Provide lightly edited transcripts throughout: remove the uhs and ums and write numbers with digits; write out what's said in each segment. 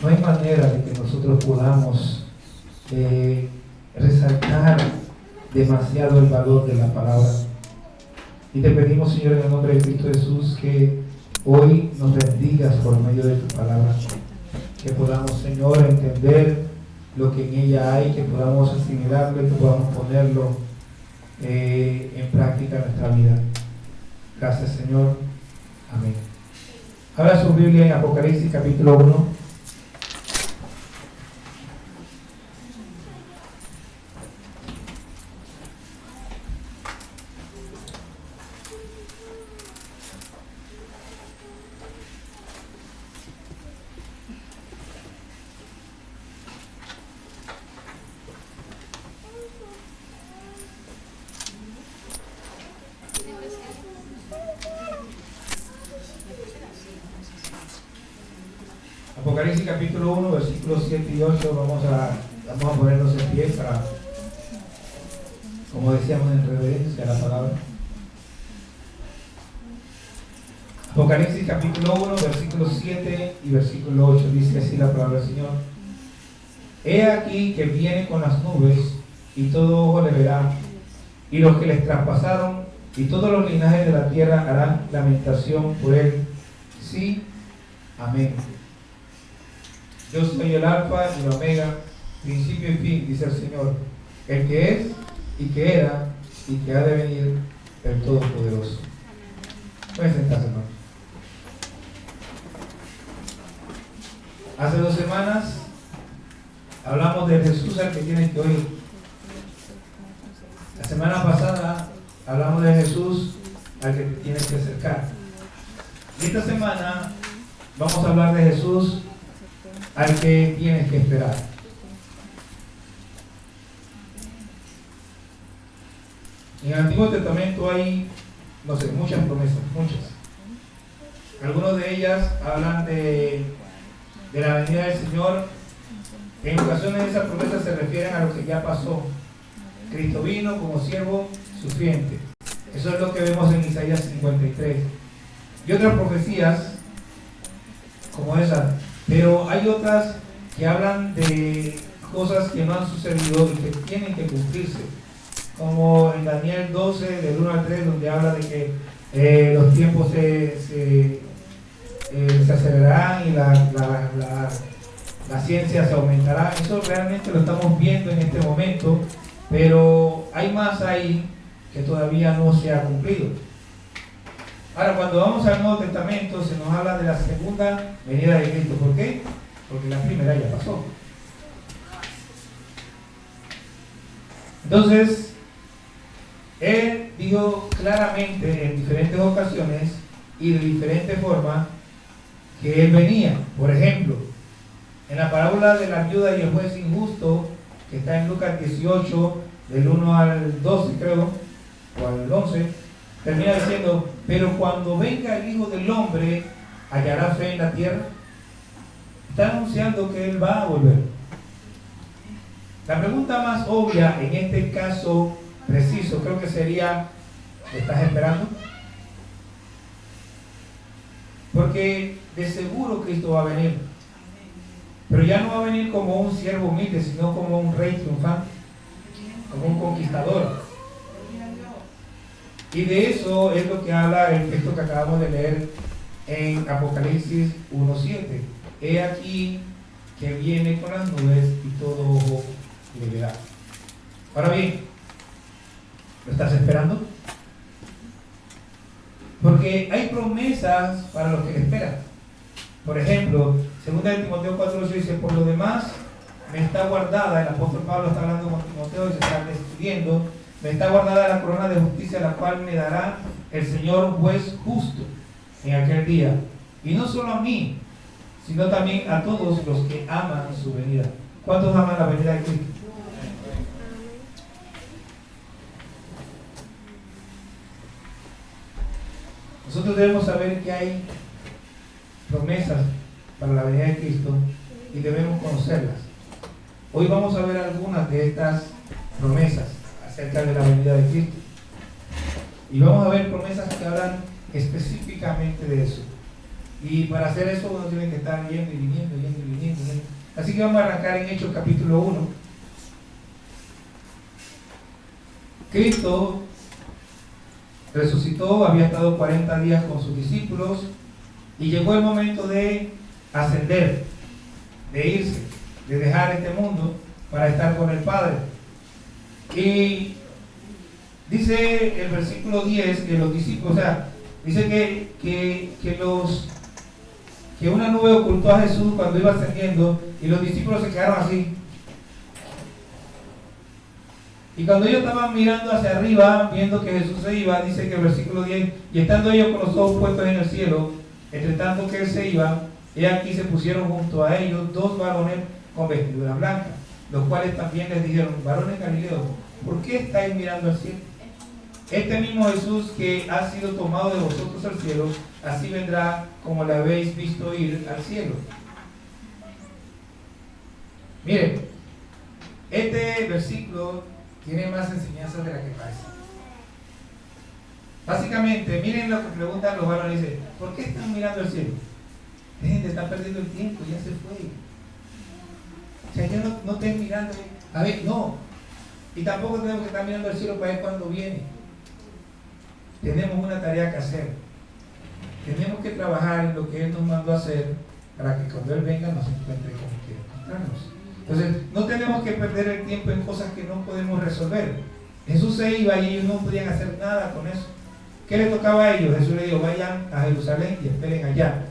No hay manera de que nosotros podamos resaltar demasiado el valor de la palabra. Y te pedimos, Señor, en el nombre de Cristo Jesús, que hoy nos bendigas por medio de tu palabra. Que podamos, Señor, entender lo que en ella hay, que podamos asimilarlo y que podamos ponerlo en práctica en nuestra vida. Gracias, Señor. Amén. Abra su Biblia en Apocalipsis capítulo 1. Apocalipsis capítulo 1, versículos 7 y 8, vamos a ponernos en pie para, como decíamos, en reverencia a la palabra. Apocalipsis capítulo 1, versículos 7 y versículo 8, dice así la palabra del Señor. He aquí que viene con las nubes, y todo ojo le verá, y los que les traspasaron, y todos los linajes de la tierra harán lamentación por él. Sí, amén. Yo soy el Alfa y el Omega, principio y fin, dice el Señor, el que es, y que era, y que ha de venir, el Todopoderoso. Pueden sentarse, hermano. Hace 2 semanas hablamos de Jesús al que tienes que oír. La semana pasada hablamos de Jesús al que te tienes que acercar. Y esta semana vamos a hablar de Jesús al que tienes que esperar. En el Antiguo Testamento hay, muchas promesas, muchas. Algunas de ellas hablan de la venida del Señor. En ocasiones esas promesas se refieren a lo que ya pasó. Cristo vino como siervo sufriente. Eso es lo que vemos en Isaías 53. Y otras profecías como esas. Pero hay otras que hablan de cosas que no han sucedido y que tienen que cumplirse. Como en Daniel 12, del 1 al 3, donde habla de que los tiempos se acelerarán y la ciencia se aumentará. Eso realmente lo estamos viendo en este momento, pero hay más ahí que todavía no se ha cumplido. Ahora, cuando vamos al Nuevo Testamento, se nos habla de la segunda venida de Cristo. ¿Por qué? Porque la primera ya pasó. Entonces, Él dijo claramente en diferentes ocasiones y de diferentes formas que Él venía. Por ejemplo, en la parábola de la viuda y el juez injusto, que está en Lucas 18, del 1 al 12, creo, o al 11, termina diciendo: pero cuando venga el Hijo del Hombre, ¿hallará fe en la tierra? Está anunciando que Él va a volver. La pregunta más obvia en este caso preciso creo que sería: ¿lo estás esperando? Porque de seguro Cristo va a venir, pero ya no va a venir como un siervo humilde, sino como un rey triunfante, como un conquistador. Y de eso es lo que habla el texto que acabamos de leer en Apocalipsis 1:7. He aquí que viene con las nubes y todo ojo le verá. Ahora bien, ¿lo estás esperando? Porque hay promesas para los que le esperan. Por ejemplo, 2 Timoteo 4:8 dice: por lo demás me está guardada, el apóstol Pablo está hablando con Timoteo y se está despidiendo, me está guardada la corona de justicia, la cual me dará el Señor juez justo en aquel día. Y no solo a mí, sino también a todos los que aman su venida. ¿Cuántos aman la venida de Cristo? Nosotros debemos saber que hay promesas para la venida de Cristo y debemos conocerlas. Hoy vamos a ver algunas de estas promesas acerca de la venida de Cristo. Y vamos a ver promesas que hablan específicamente de eso. Y para hacer eso uno tiene que estar yendo y viniendo, Así que vamos a arrancar en Hechos capítulo 1. Cristo resucitó, había estado 40 días con sus discípulos y llegó el momento de ascender, de irse, de dejar este mundo para estar con el Padre. Y dice el versículo 10 que los discípulos, dice que una nube ocultó a Jesús cuando iba ascendiendo y los discípulos se quedaron así. Y cuando ellos estaban mirando hacia arriba, viendo que Jesús se iba, dice que el versículo 10, y estando ellos con los ojos puestos en el cielo, entre tanto que él se iba, he aquí se pusieron junto a ellos dos varones con vestiduras blancas, los cuales también les dijeron: varones galileos, ¿por qué estáis mirando al cielo? Este mismo Jesús que ha sido tomado de vosotros al cielo, así vendrá como le habéis visto ir al cielo. Miren, este versículo tiene más enseñanzas de la que parece. Básicamente, miren lo que preguntan los varones, dice: ¿por qué están mirando al cielo? Dejen de estar perdiendo el tiempo, ya se fue. O sea, ya no estén mirando, a ver, no. Y tampoco tenemos que estar mirando al cielo para ver cuándo viene. Tenemos una tarea que hacer. Tenemos que trabajar en lo que Él nos mandó a hacer para que cuando Él venga nos encuentre como quiere encontrarnos. Entonces, no tenemos que perder el tiempo en cosas que no podemos resolver. Jesús se iba y ellos no podían hacer nada con eso. ¿Qué le tocaba a ellos? Jesús le dijo: vayan a Jerusalén y esperen allá.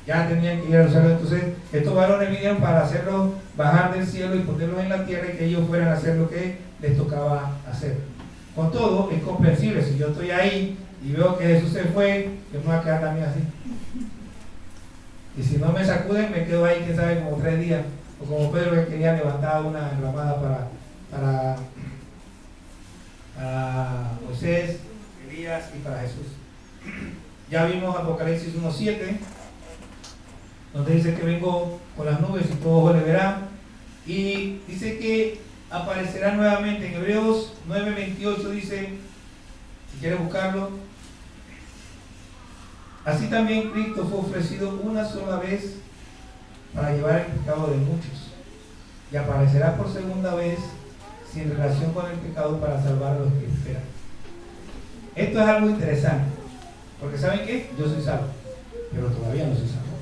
Ya tenían que ir a Jerusalén. Entonces, estos varones vinieron para hacerlos bajar del cielo y ponerlos en la tierra y que ellos fueran a hacer lo que les tocaba hacer. Con todo, es comprensible. Si yo estoy ahí y veo que Jesús se fue, yo me voy a quedar también así. Y si no me sacuden, me quedo ahí, quién sabe, como 3 días. O como Pedro, que quería levantar una ramada para Moisés, Elías y para Jesús. Ya vimos Apocalipsis 1:7, donde dice que vengo con las nubes y todo ojo le verá. Y dice que aparecerá nuevamente. En Hebreos 9:28 dice, si quieres buscarlo: así también Cristo fue ofrecido una sola vez para llevar el pecado de muchos, y aparecerá por segunda vez sin relación con el pecado para salvar a los que esperan. Esto es algo interesante, porque ¿saben qué? Yo soy salvo, pero todavía no soy salvo.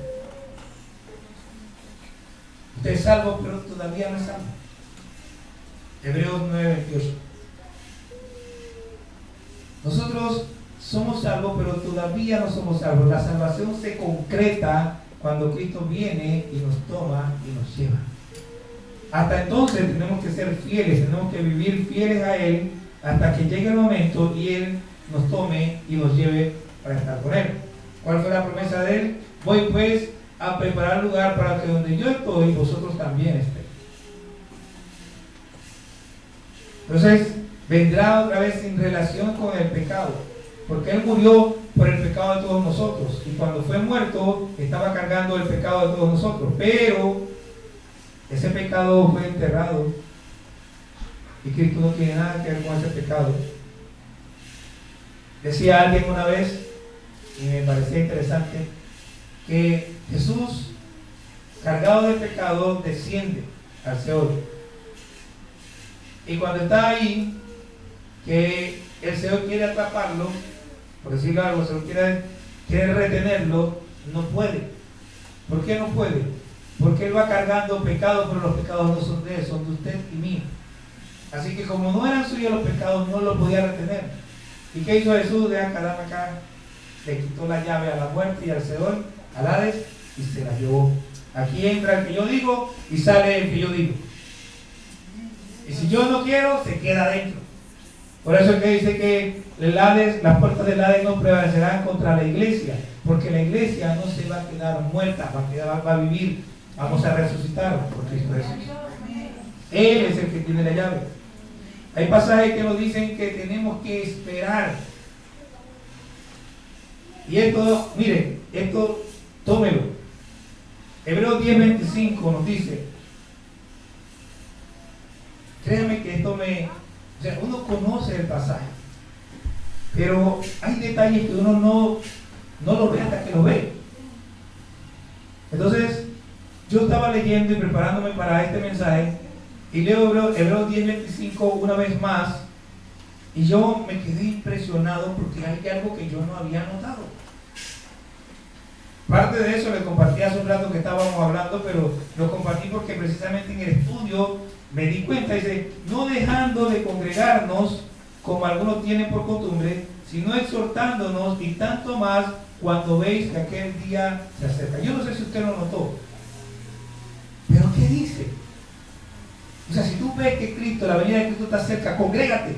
Usted es salvo, pero todavía no es salvo. Hebreos 9:28. Nosotros somos salvos, pero todavía no somos salvos. La salvación se concreta cuando Cristo viene y nos toma y nos lleva. Hasta entonces tenemos que ser fieles, tenemos que vivir fieles a Él hasta que llegue el momento y Él nos tome y nos lleve para estar con Él. ¿Cuál fue la promesa de Él? Voy pues a preparar lugar para que donde yo estoy, vosotros también estéis. Entonces, vendrá otra vez en relación con el pecado, porque Él murió por el pecado de todos nosotros, y cuando fue muerto estaba cargando el pecado de todos nosotros, pero ese pecado fue enterrado y Cristo no tiene nada que ver con ese pecado. Decía alguien una vez, y me parecía interesante, que Jesús, cargado de pecado, desciende al Seol, y cuando está ahí, que el Seol quiere atraparlo, por decirlo algo, se lo quiere retenerlo, no puede. ¿Por qué no puede? Porque Él va cargando pecados, pero los pecados no son de Él, son de usted y mío. Así que como no eran suyos los pecados, no lo podía retener. ¿Y qué hizo Jesús? Deja quedarme acá. Le quitó la llave a la muerte y al Seol, al Hades, y se la llevó. Aquí entra el que yo digo y sale el que yo digo. Y si yo no quiero, se queda adentro. Por eso es que dice que el Hades, las puertas del Hades no prevalecerán contra la iglesia, porque la iglesia no se va a quedar muerta, va a vivir. Vamos a resucitar por Cristo Jesús. Él es el que tiene la llave. Hay pasajes que nos dicen que tenemos que esperar. Y esto, miren, esto tómelo. Hebreos 10:25 nos dice, créanme que esto o sea, uno conoce el pasaje, pero hay detalles que uno no lo ve hasta que lo ve. Entonces, yo estaba leyendo y preparándome para este mensaje y leo Hebreos 10:25 una vez más y yo me quedé impresionado porque hay algo que yo no había notado. Parte de eso le compartí hace un rato que estábamos hablando, pero lo compartí porque precisamente en el estudio me di cuenta, dice, no dejando de congregarnos como algunos tienen por costumbre, sino exhortándonos y tanto más cuando veis que aquel día se acerca. Yo no sé si usted lo notó, pero ¿qué dice? O sea, si tú ves que Cristo, la venida de Cristo está cerca, congrégate.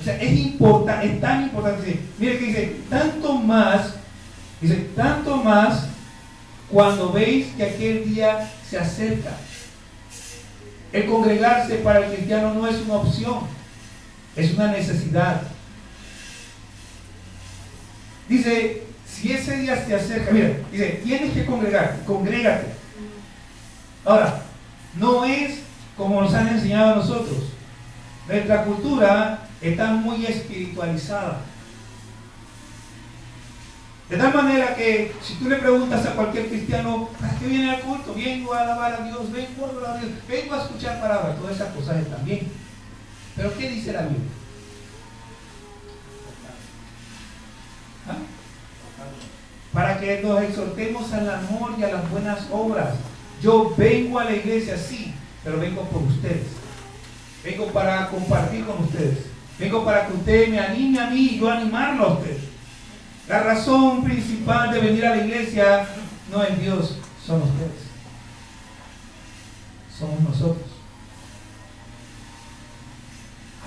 O sea, es importante, es tan importante. Dice, mire que dice, tanto más cuando veis que aquel día se acerca. El congregarse para el cristiano no es una opción, es una necesidad. Dice, si ese día se acerca, mira, dice, tienes que congregarte, congrégate. Ahora, no es como nos han enseñado a nosotros. Nuestra cultura está muy espiritualizada. De tal manera que si tú le preguntas a cualquier cristiano, ¿para qué viene al culto? Vengo a alabar a Dios, vengo a adorar a Dios, vengo a escuchar palabras, todas esas cosas están bien. Pero ¿qué dice la Biblia? ¿Ah? Para que nos exhortemos al amor y a las buenas obras. Yo vengo a la iglesia, sí, pero vengo por ustedes. Vengo para compartir con ustedes. Vengo para que usted me anime a mí y yo animarlo a usted. La razón principal de venir a la iglesia no es Dios, son ustedes. Somos nosotros.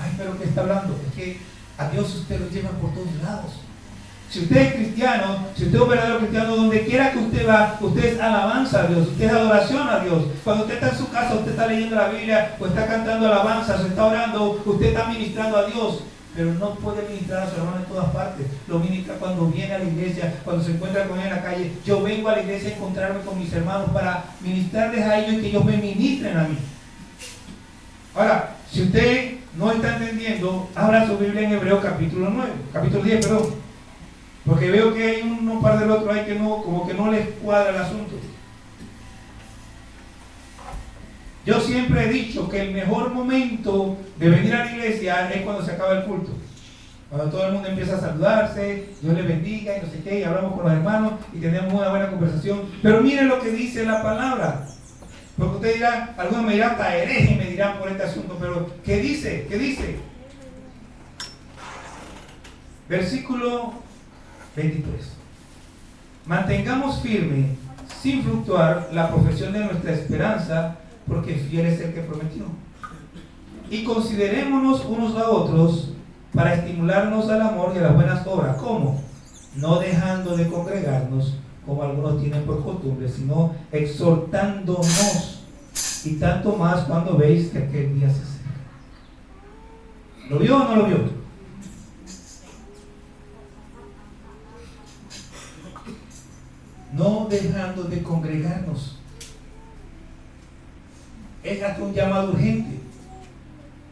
Ay, pero ¿qué está hablando? Es que a Dios usted lo lleva por todos lados. Si usted es cristiano, si usted es un verdadero cristiano, donde quiera que usted va, usted es alabanza a Dios, usted es adoración a Dios. Cuando usted está en su casa, usted está leyendo la Biblia, o está cantando alabanzas, o está orando, usted está ministrando a Dios. Pero no puede ministrar a su hermano en todas partes. Lo ministra cuando viene a la iglesia, cuando se encuentra con él en la calle. Yo vengo a la iglesia a encontrarme con mis hermanos para ministrarles a ellos y que ellos me ministren a mí. Ahora, si usted no está entendiendo, abra su Biblia en Hebreos capítulo 10, perdón. Porque veo que hay un par del otro ahí que no, como que no les cuadra el asunto. Yo siempre he dicho que el mejor momento de venir a la iglesia es cuando se acaba el culto. Cuando todo el mundo empieza a saludarse, Dios le bendiga y no sé qué, y hablamos con los hermanos y tenemos una buena conversación. Pero miren lo que dice la palabra. Porque usted dirá, algunos me dirán hasta hereje y me dirán por este asunto, pero ¿qué dice? ¿Qué dice? Versículo 23. Mantengamos firme, sin fluctuar, la profesión de nuestra esperanza, porque fiel es el que prometió. Y considerémonos unos a otros para estimularnos al amor y a las buenas obras. ¿Cómo? No dejando de congregarnos, como algunos tienen por costumbre, sino exhortándonos, y tanto más cuando veis que aquel día se acerca. ¿Lo vio o no lo vio? No dejando de congregarnos. Es hasta un llamado urgente,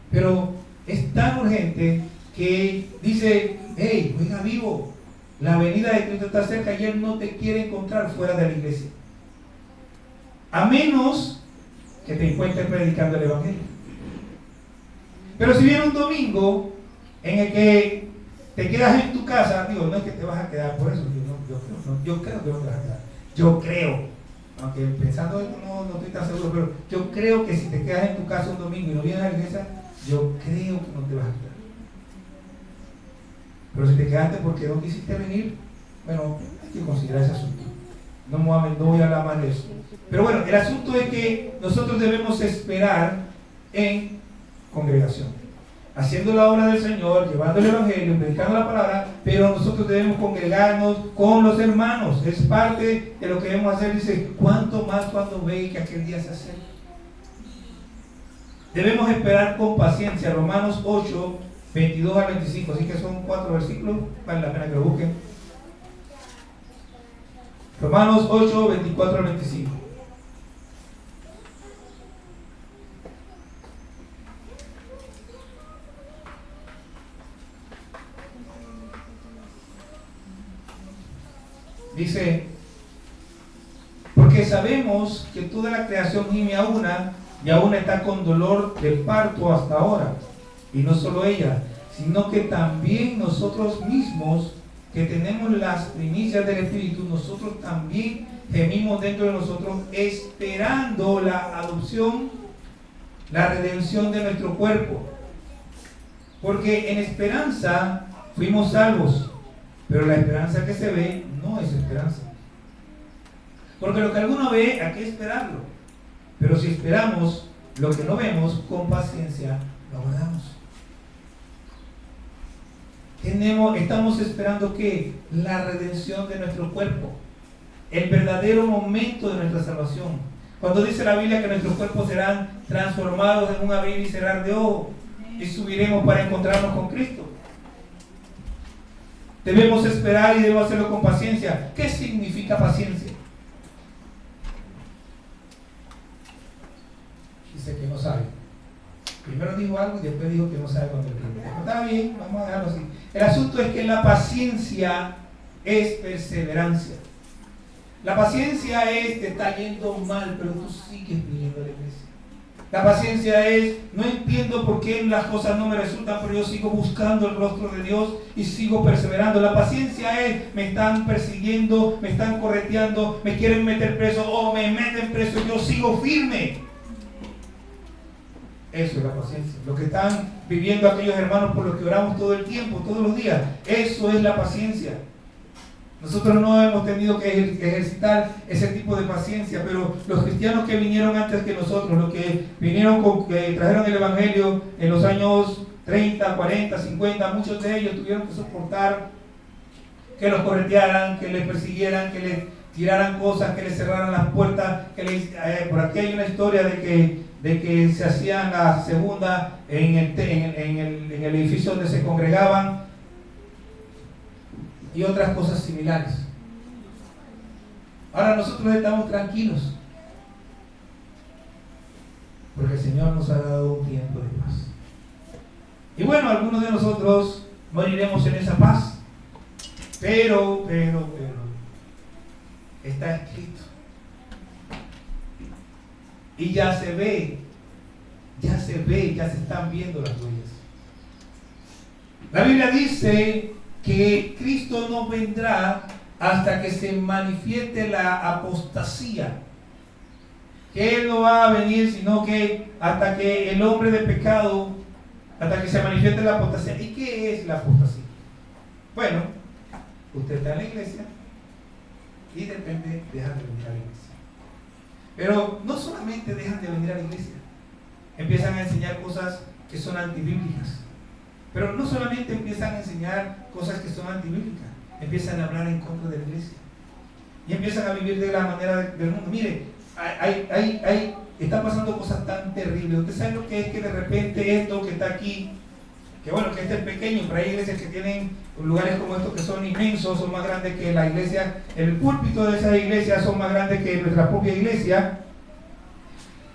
pero es tan urgente que dice, hey, oiga vivo, la venida de Cristo está cerca y Él no te quiere encontrar fuera de la iglesia, a menos que te encuentres predicando el evangelio. Pero si viene un domingo en el que te quedas en tu casa, digo, no es que te vas a quedar por eso, yo creo que no te vas a quedar, yo creo. Aunque pensando esto no estoy tan seguro, pero yo creo que si te quedas en tu casa un domingo y no vienes a la iglesia, yo creo que no te vas a quedar. Pero si te quedaste porque no quisiste venir, bueno, hay que considerar ese asunto. No voy a hablar más de eso. Pero bueno, el asunto es que nosotros debemos esperar en congregación, haciendo la obra del Señor, llevando el evangelio, predicando la palabra, pero nosotros debemos congregarnos con los hermanos. Es parte de lo que debemos hacer. Dice, ¿cuánto más cuando veis que aquel día se acerca? Debemos esperar con paciencia. Romanos 8, 22 al 25, así que son 4 versículos, vale la pena que lo busquen. Romanos 8, 24 al 25. Dice, porque sabemos que toda la creación gime a una y aún está con dolor de parto hasta ahora. Y no solo ella, sino que también nosotros mismos, que tenemos las primicias del Espíritu, nosotros también gemimos dentro de nosotros esperando la adopción, la redención de nuestro cuerpo. Porque en esperanza fuimos salvos, pero la esperanza que se ve no es esperanza. Porque lo que alguno ve, hay que esperarlo. Pero si esperamos lo que no vemos, con paciencia lo aguardamos. Estamos esperando que la redención de nuestro cuerpo, el verdadero momento de nuestra salvación. Cuando dice la Biblia que nuestros cuerpos serán transformados en un abrir y cerrar de ojos y subiremos para encontrarnos con Cristo. Debemos esperar y debemos hacerlo con paciencia. ¿Qué significa paciencia? Dice que no sabe. Primero dijo algo y después dijo que no sabe cuando entiende. Está bien, vamos a dejarlo así. El asunto es que la paciencia es perseverancia. La paciencia es, te está yendo mal, pero tú sigues viniendo a la iglesia. La paciencia es, no entiendo por qué las cosas no me resultan, pero yo sigo buscando el rostro de Dios y sigo perseverando. La paciencia es, me están persiguiendo, me están correteando, me quieren meter preso o me meten preso y yo sigo firme. Eso es la paciencia. Lo que están viviendo aquellos hermanos por los que oramos todo el tiempo, todos los días, eso es la paciencia. Nosotros no hemos tenido que ejercitar ese tipo de paciencia, pero los cristianos que vinieron antes que nosotros, los que vinieron, que trajeron el Evangelio en los años 30, 40, 50, muchos de ellos tuvieron que soportar que los corretearan, que les persiguieran, que les tiraran cosas, que les cerraran las puertas. Por aquí hay una historia de que se hacían la segunda en el edificio donde se congregaban y otras cosas similares. Ahora nosotros estamos tranquilos porque el Señor nos ha dado un tiempo de paz. Y bueno, algunos de nosotros moriremos en esa paz, pero está escrito y ya se ve, ya se están viendo las huellas. La Biblia dice que Cristo no vendrá hasta que se manifieste la apostasía, que Él no va a venir sino que hasta que el hombre de pecado, hasta que se manifieste la apostasía. ¿Y qué es la apostasía? Bueno, usted está en la iglesia y de repente dejan de venir a la iglesia, pero no solamente dejan de venir a la iglesia, empiezan a enseñar cosas que son antibíblicas. Pero no solamente empiezan a enseñar cosas que son antibíblicas, empiezan a hablar en contra de la iglesia y empiezan a vivir de la manera del mundo. Mire, está pasando cosas tan terribles. Usted sabe lo que es que de repente esto que está aquí, que bueno, que este es pequeño, pero hay iglesias que tienen lugares como estos que son inmensos, son más grandes que la iglesia, el púlpito de esas iglesias son más grandes que nuestra propia iglesia,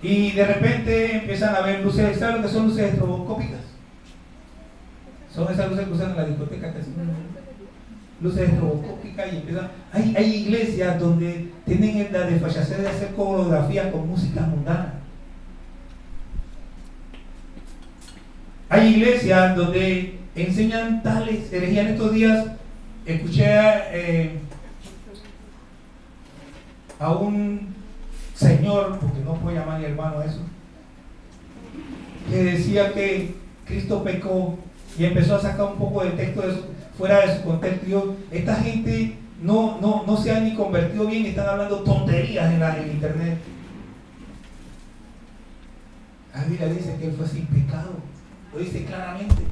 y de repente empiezan a ver luces. ¿Saben lo que son luces estroboscópicas? Son esas luces que usan en la discoteca, que son luces estroboscópicas, y empiezan. Hay iglesias donde tienen la desfachatez de hacer coreografía con música mundana. Hay iglesias donde enseñan tales herejías. En estos días escuché a un señor, porque no puedo llamar ni hermano a eso, que decía que Cristo pecó y empezó a sacar un poco del texto fuera de su contexto. Y esta gente no se ha ni convertido bien, están hablando tonterías en internet. La Biblia dice que él fue sin pecado, lo dice claramente.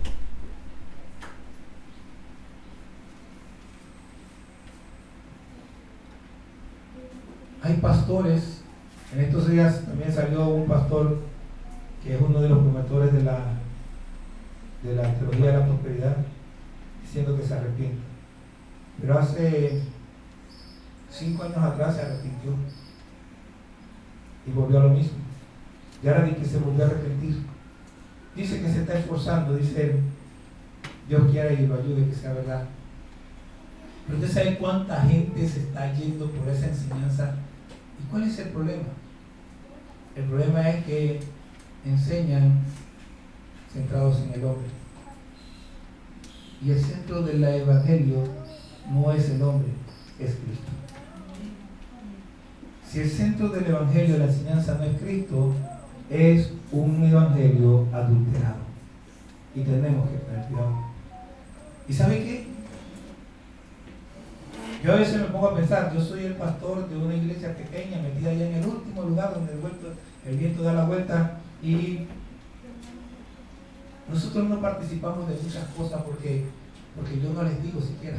Hay pastores, en estos días también salió un pastor que es uno de los promotores de la teología de la prosperidad, diciendo que se arrepiente. Pero hace 5 años atrás se arrepintió y volvió a lo mismo. Y ahora dice que se volvió a arrepentir. Dice que se está esforzando, dice él. Dios quiera y lo ayude, que sea verdad. Pero usted sabe cuánta gente se está yendo por esa enseñanza y ¿Y cuál es el problema? El problema es que enseñan centrados en el hombre. Y el centro del evangelio no es el hombre, es Cristo. Si el centro del evangelio, la enseñanza no es Cristo, es un evangelio adulterado. Y tenemos que tener cuidado. ¿Y sabe qué? Yo a veces me pongo a pensar, yo soy el pastor de una iglesia pequeña, metida allá en el último lugar donde el viento da la vuelta, y nosotros no participamos de muchas cosas porque yo no les digo siquiera.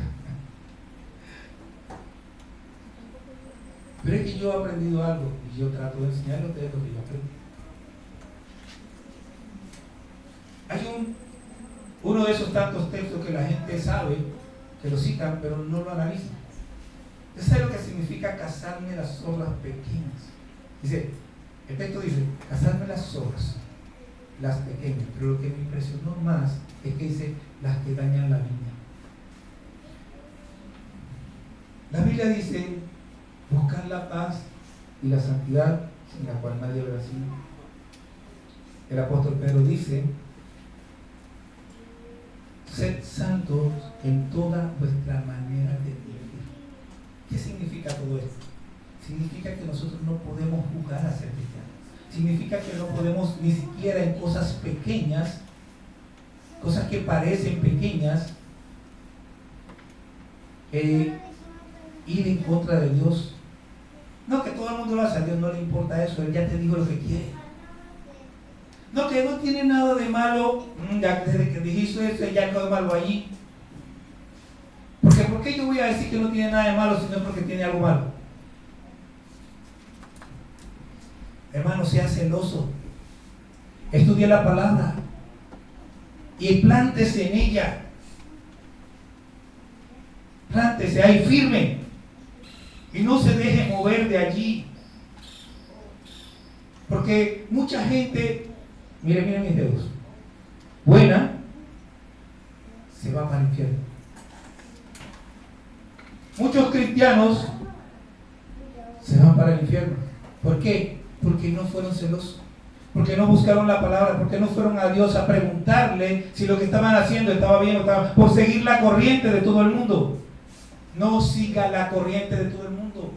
Pero es que yo he aprendido algo y yo trato de enseñarles a ustedes lo que yo aprendí. Hay uno de esos tantos textos que la gente sabe, que lo citan, pero no lo analizan. ¿Usted sabe lo que significa cazarme las zorras pequeñas? Dice, el texto dice, cazarme las zorras, las pequeñas, pero lo que me impresionó más es que dice, las que dañan la viña. La Biblia dice, buscar la paz y la santidad sin la cual nadie habrá sido. El apóstol Pedro dice, sed santos en toda vuestra manera de vivir. ¿Qué significa todo esto? Significa que nosotros no podemos jugar a ser cristianos. Significa que no podemos ni siquiera en cosas pequeñas, cosas que parecen pequeñas, ir en contra de Dios. No, que todo el mundo lo hace, a Dios no le importa eso, Él ya te dijo lo que quiere. No, que no tiene nada de malo, ya desde que dijiste eso, ya no es malo allí. Porque ¿por qué yo voy a decir que no tiene nada de malo si no es porque tiene algo malo? Hermano, sea celoso, estudie la palabra y plántese en ella. Plántese ahí firme y no se deje mover de allí. Porque mucha gente, miren mis dedos, buena, se va para el infierno. Muchos cristianos se van para el infierno. ¿Por qué? Porque no fueron celosos, porque no buscaron la palabra, porque no fueron a Dios a preguntarle si lo que estaban haciendo estaba bien o estaba, por seguir la corriente de todo el mundo. No siga la corriente de todo el mundo.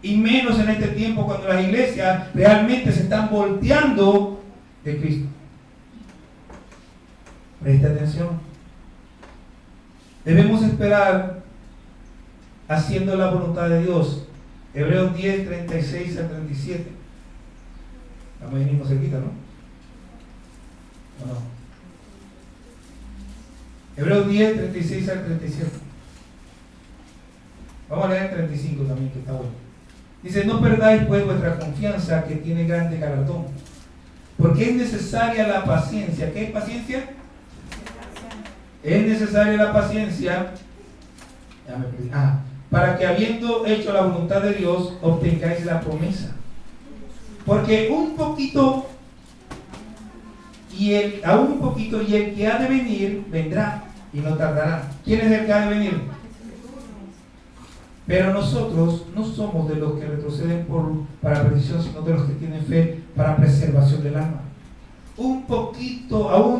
Y menos en este tiempo cuando las iglesias realmente se están volteando de Cristo. Preste atención. Debemos esperar haciendo la voluntad de Dios. Hebreos 10, 36 al 37. Vamos a venir cerquita, ¿no? ¿O no? Hebreos 10, 36 al 37. Vamos a leer el 35 también, que está bueno. Dice, no perdáis pues vuestra confianza, que tiene grande galardón, porque es necesaria la paciencia. ¿Qué es paciencia? Es necesaria la paciencia. Para que habiendo hecho la voluntad de Dios, obtengáis la promesa. Porque un poquito y el que ha de venir vendrá y no tardará. ¿Quién es el que ha de venir? Pero nosotros no somos de los que retroceden para perdición, sino de los que tienen fe para preservación del alma. Aún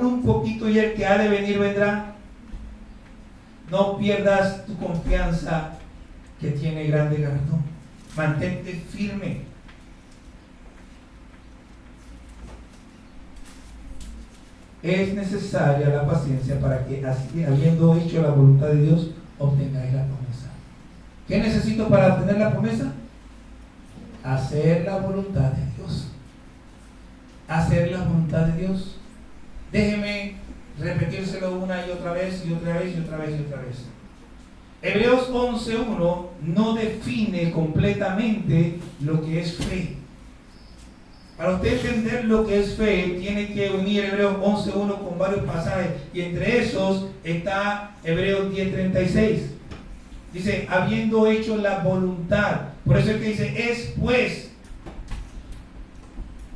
un poquito y el que ha de venir vendrá. No pierdas tu confianza, que tiene grande galardón. Mantente firme. Es necesaria la paciencia para que, así, habiendo hecho la voluntad de Dios, obtengáis la promesa. ¿Qué necesito para obtener la promesa? Hacer la voluntad de Dios. Hacer la voluntad de Dios. Déjeme repetírselo una y otra vez y otra vez y otra vez y otra vez. Hebreos 11.1 no define completamente lo que es fe. Para usted entender lo que es fe, tiene que unir Hebreos 11.1 con varios pasajes, y entre esos está Hebreos 10.36. Dice, habiendo hecho la voluntad. Por eso es que dice, es pues.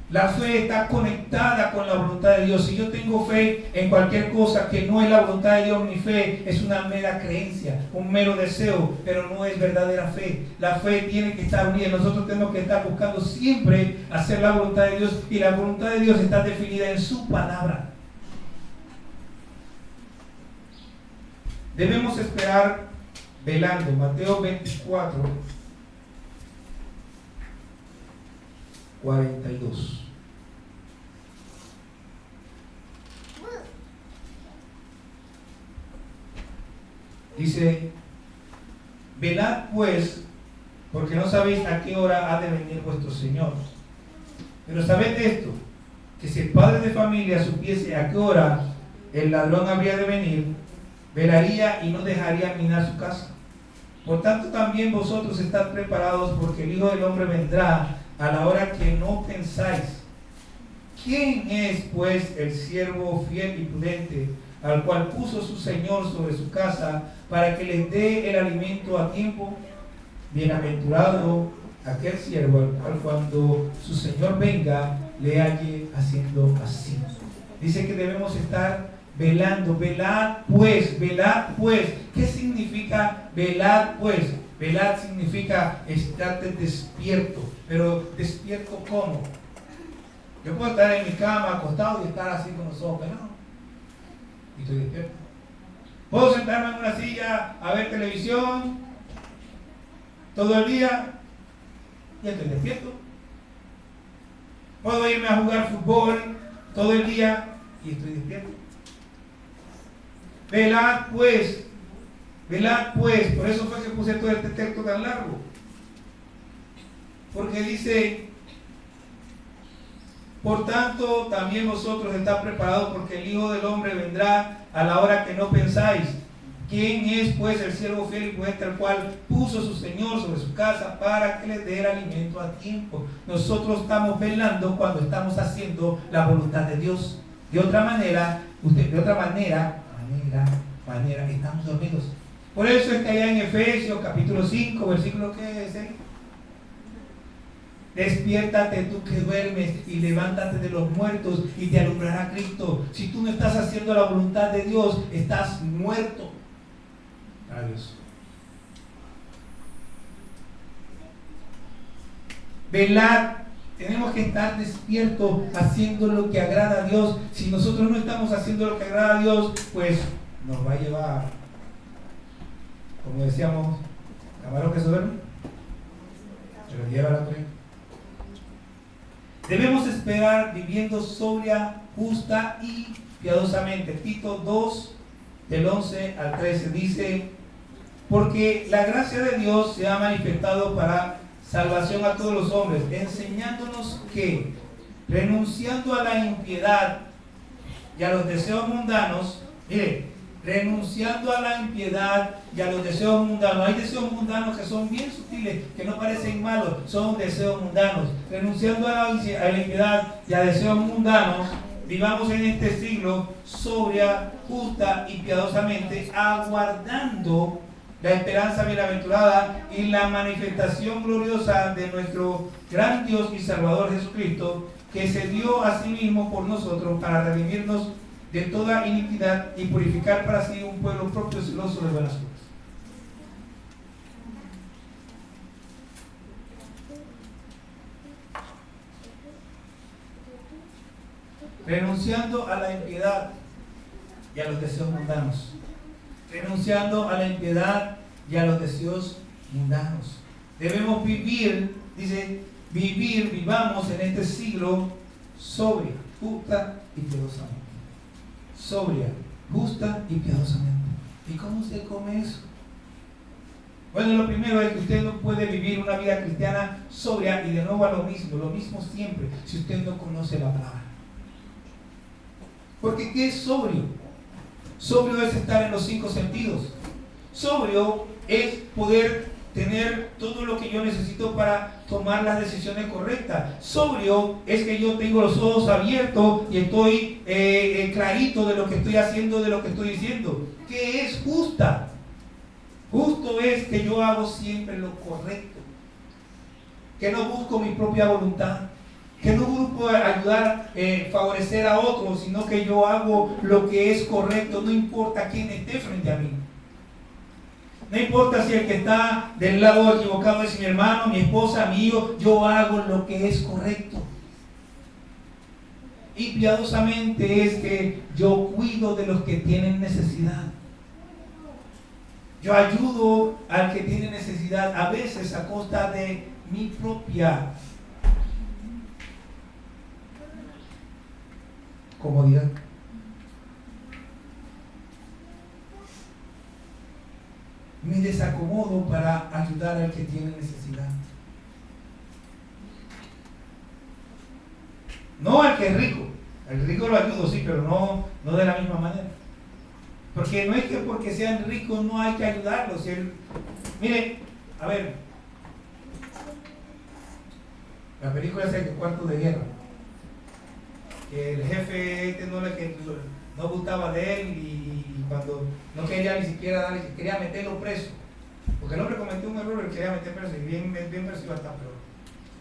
La fe está conectada con la voluntad de Dios. Si yo tengo fe en cualquier cosa que no es la voluntad de Dios, mi fe es una mera creencia, un mero deseo, pero no es verdadera fe. La fe tiene que estar unida. Nosotros tenemos que estar buscando siempre hacer la voluntad de Dios, y la voluntad de Dios está definida en su palabra. Debemos esperar velando. Mateo 24, 42. Dice: velad pues, porque no sabéis a qué hora ha de venir vuestro Señor. Pero sabed esto, que si el padre de familia supiese a qué hora el ladrón habría de venir, velaría y no dejaría minar su casa. Por tanto también vosotros estad preparados, porque el Hijo del Hombre vendrá a la hora que no pensáis. ¿Quién es pues el siervo fiel y prudente, al cual puso su Señor sobre su casa, para que les dé el alimento a tiempo? Bienaventurado aquel siervo al cual cuando su Señor venga le halle haciendo así. Dice que debemos estar velando. Velad pues, velad pues. ¿Qué significa velad pues? Velad significa estar despierto. Pero ¿despierto cómo? Yo puedo estar en mi cama acostado y estar así con los ojos pegados y estoy despierto. Puedo sentarme en una silla a ver televisión todo el día y estoy despierto. Puedo irme a jugar fútbol todo el día y estoy despierto. Velad pues, por eso fue que puse todo este texto tan largo, porque dice: por tanto también vosotros estad preparados, porque el Hijo del Hombre vendrá a la hora que no pensáis. ¿Quién es pues el siervo fiel y prudente, al cual puso su Señor sobre su casa, para que les dé el alimento a tiempo? Nosotros estamos velando cuando estamos haciendo la voluntad de Dios. De otra manera estamos dormidos. Por eso es que allá en Efesios capítulo 5, versículo que es ahí: despiértate tú que duermes y levántate de los muertos y te alumbrará Cristo. Si tú no estás haciendo la voluntad de Dios, estás muerto. Adiós. Velad. Tenemos que estar despiertos haciendo lo que agrada a Dios. Si nosotros no estamos haciendo lo que agrada a Dios, pues nos va a llevar, como decíamos, camarón que se duerme, se lo lleva la corriente. Debemos esperar viviendo sobria, justa y piadosamente. Tito 2, del 11 al 13 dice: porque la gracia de Dios se ha manifestado para salvación a todos los hombres, enseñándonos que, renunciando a la impiedad y a los deseos mundanos, renunciando a la impiedad y a los deseos mundanos. Hay deseos mundanos que son bien sutiles, que no parecen malos, son deseos mundanos. Renunciando a la impiedad y a deseos mundanos, vivamos en este siglo sobria, justa y piadosamente, aguardando la esperanza bienaventurada y la manifestación gloriosa de nuestro gran Dios y Salvador Jesucristo, que se dio a sí mismo por nosotros para redimirnos de toda iniquidad y purificar para sí un pueblo propio celoso de buenas obras. Renunciando a la impiedad y a los deseos mundanos. Renunciando a la impiedad y a los deseos mundanos. Debemos vivir, dice, vivamos en este siglo sobria, justa y piadosamente. Sobria, justa y piadosamente. ¿Y cómo se come eso? Bueno, lo primero es que usted no puede vivir una vida cristiana sobria, y de nuevo a lo mismo siempre, si usted no conoce la palabra. Porque ¿qué es sobrio? Sobrio es estar en los 5 sentidos. Sobrio es poder tener todo lo que yo necesito para tomar las decisiones correctas. Sobrio es que yo tengo los ojos abiertos y estoy clarito de lo que estoy haciendo, de lo que estoy diciendo. ¿Qué es justa? Justo es que yo hago siempre lo correcto, que no busco mi propia voluntad, que no busco ayudar, favorecer a otros, sino que yo hago lo que es correcto, no importa quién esté frente a mí. No importa si el que está del lado equivocado es mi hermano, mi esposa, mi hijo, yo hago lo que es correcto. Y piadosamente es que yo cuido de los que tienen necesidad. Yo ayudo al que tiene necesidad, a veces a costa de mi propia comodidad. Me desacomodo para ayudar al que tiene necesidad. No al que es rico. Al rico lo ayudo, sí, pero no de la misma manera. Porque no es que porque sean ricos no hay que ayudarlos. Mire, a ver, la película es El Cuarto de Guerra. Que el jefe no gustaba de él y cuando no quería ni siquiera darle, quería meterlo preso. Porque el hombre cometió un error y lo quería meter preso. Y bien preso iba a estar peor.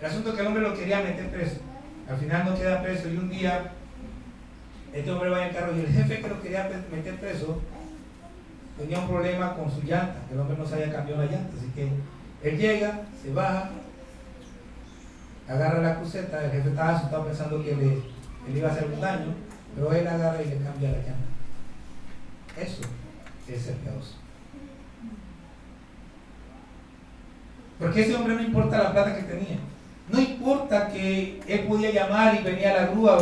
El asunto es que el hombre lo quería meter preso. Al final no queda preso y un día este hombre va en el carro y el jefe que lo quería meter preso tenía un problema con su llanta, que el hombre no sabía cambiar la llanta, así que él llega, se baja, agarra la cruceta, el jefe estaba asustado pensando que le iba a hacer un daño, pero él agarra y le cambia la llanta. Eso es ser piadoso. Porque ese hombre no importa la plata que tenía, no importa que él podía llamar y venía la grúa,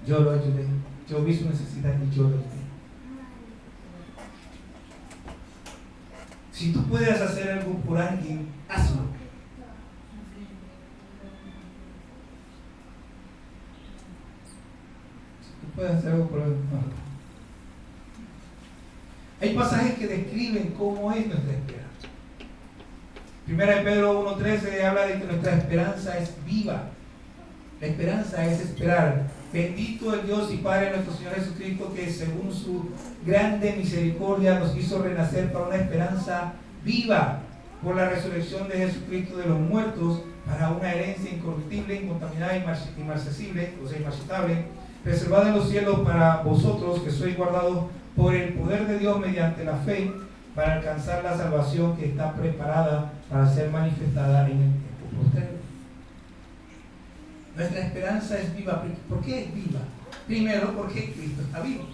yo lo ayudé, yo vi su necesidad y yo lo ayudé. Si tú puedes hacer algo por alguien, hazlo. Si tú puedes hacer algo por alguien, hazlo. Hay pasajes que describen cómo es nuestra esperanza. Primera de Pedro 1:13 habla de que nuestra esperanza es viva. La esperanza es esperar. Bendito el Dios y Padre de nuestro Señor Jesucristo, que según su grande misericordia nos hizo renacer para una esperanza viva por la resurrección de Jesucristo de los muertos, para una herencia incorruptible, incontaminada, inmarcesible, o sea, inmarcesable, reservada en los cielos para vosotros, que sois guardados por el poder de Dios mediante la fe, para alcanzar la salvación que está preparada para ser manifestada en el tiempo posterior. Nuestra esperanza es viva. ¿Por qué es viva? Primero, porque Cristo está vivo.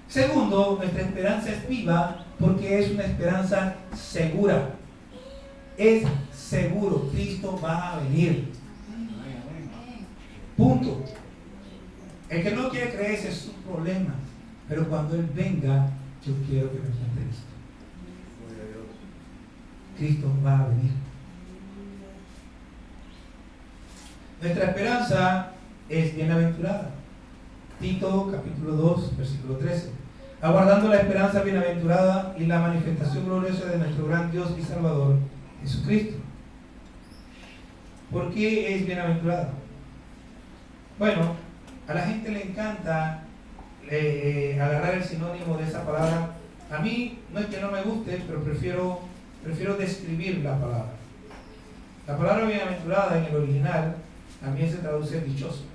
Segundo, nuestra esperanza es viva porque es una esperanza segura. Es seguro, Cristo va a venir. Punto. El que no quiere creer, ese es su problema. Pero cuando Él venga, yo quiero que me cuente esto. Cristo va a venir. Nuestra esperanza es bienaventurada. Tito capítulo 2, versículo 13. Aguardando la esperanza bienaventurada y la manifestación gloriosa de nuestro gran Dios y Salvador, Jesucristo. ¿Por qué es bienaventurada? Bueno, a la gente le encanta agarrar el sinónimo de esa palabra. A mí no es que no me guste, pero prefiero describir la palabra. La palabra bienaventurada en el original también se traduce dichoso.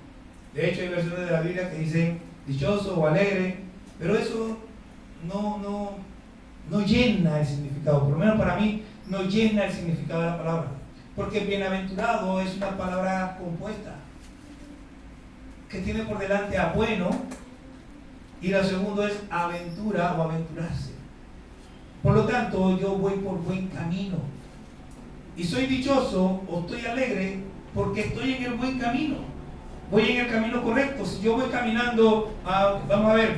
De hecho, hay versiones de la Biblia que dicen dichoso o alegre, pero eso no llena el significado. Por lo menos para mí, no llena el significado de la palabra. Porque bienaventurado es una palabra compuesta que tiene por delante a bueno, y lo segundo es aventura o aventurarse. Por lo tanto, yo voy por buen camino. Y soy dichoso o estoy alegre porque estoy en el buen camino. Voy en el camino correcto. Si yo voy caminando, vamos a ver.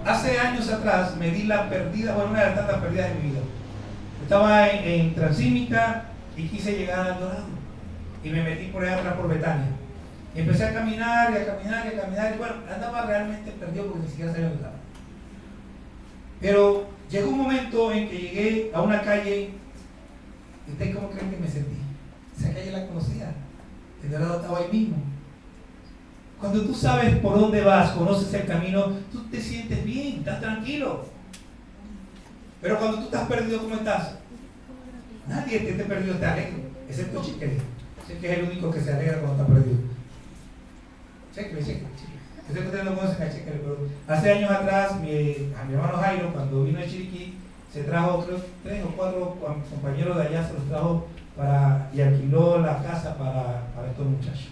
Hace años atrás me di la perdida, bueno, una de las tantas perdidas de mi vida. Estaba en Transímica y quise llegar al Dorado. Y me metí por allá atrás por Betania. Y empecé a caminar y a caminar y a caminar. Y bueno, andaba realmente perdido porque ni siquiera sabía dónde estaba. Pero llegó un momento en que llegué a una calle. ¿Y ustedes cómo creen que me sentí? Esa calle la conocía. El Dorado estaba ahí mismo. Cuando tú sabes por dónde vas, conoces el camino, tú te sientes bien, estás tranquilo. Pero cuando tú estás perdido, ¿cómo estás? Nadie que esté perdido está alegre, excepto Chicle. Sé que es el único que se alegra cuando está perdido. Chicle. Yo sé que ustedes no conocen a Chicle, pero hace años atrás, a mi hermano Jairo, cuando vino de Chiriquí, se trajo, creo, 3 o 4 compañeros de allá, se los trajo y alquiló la casa para estos muchachos.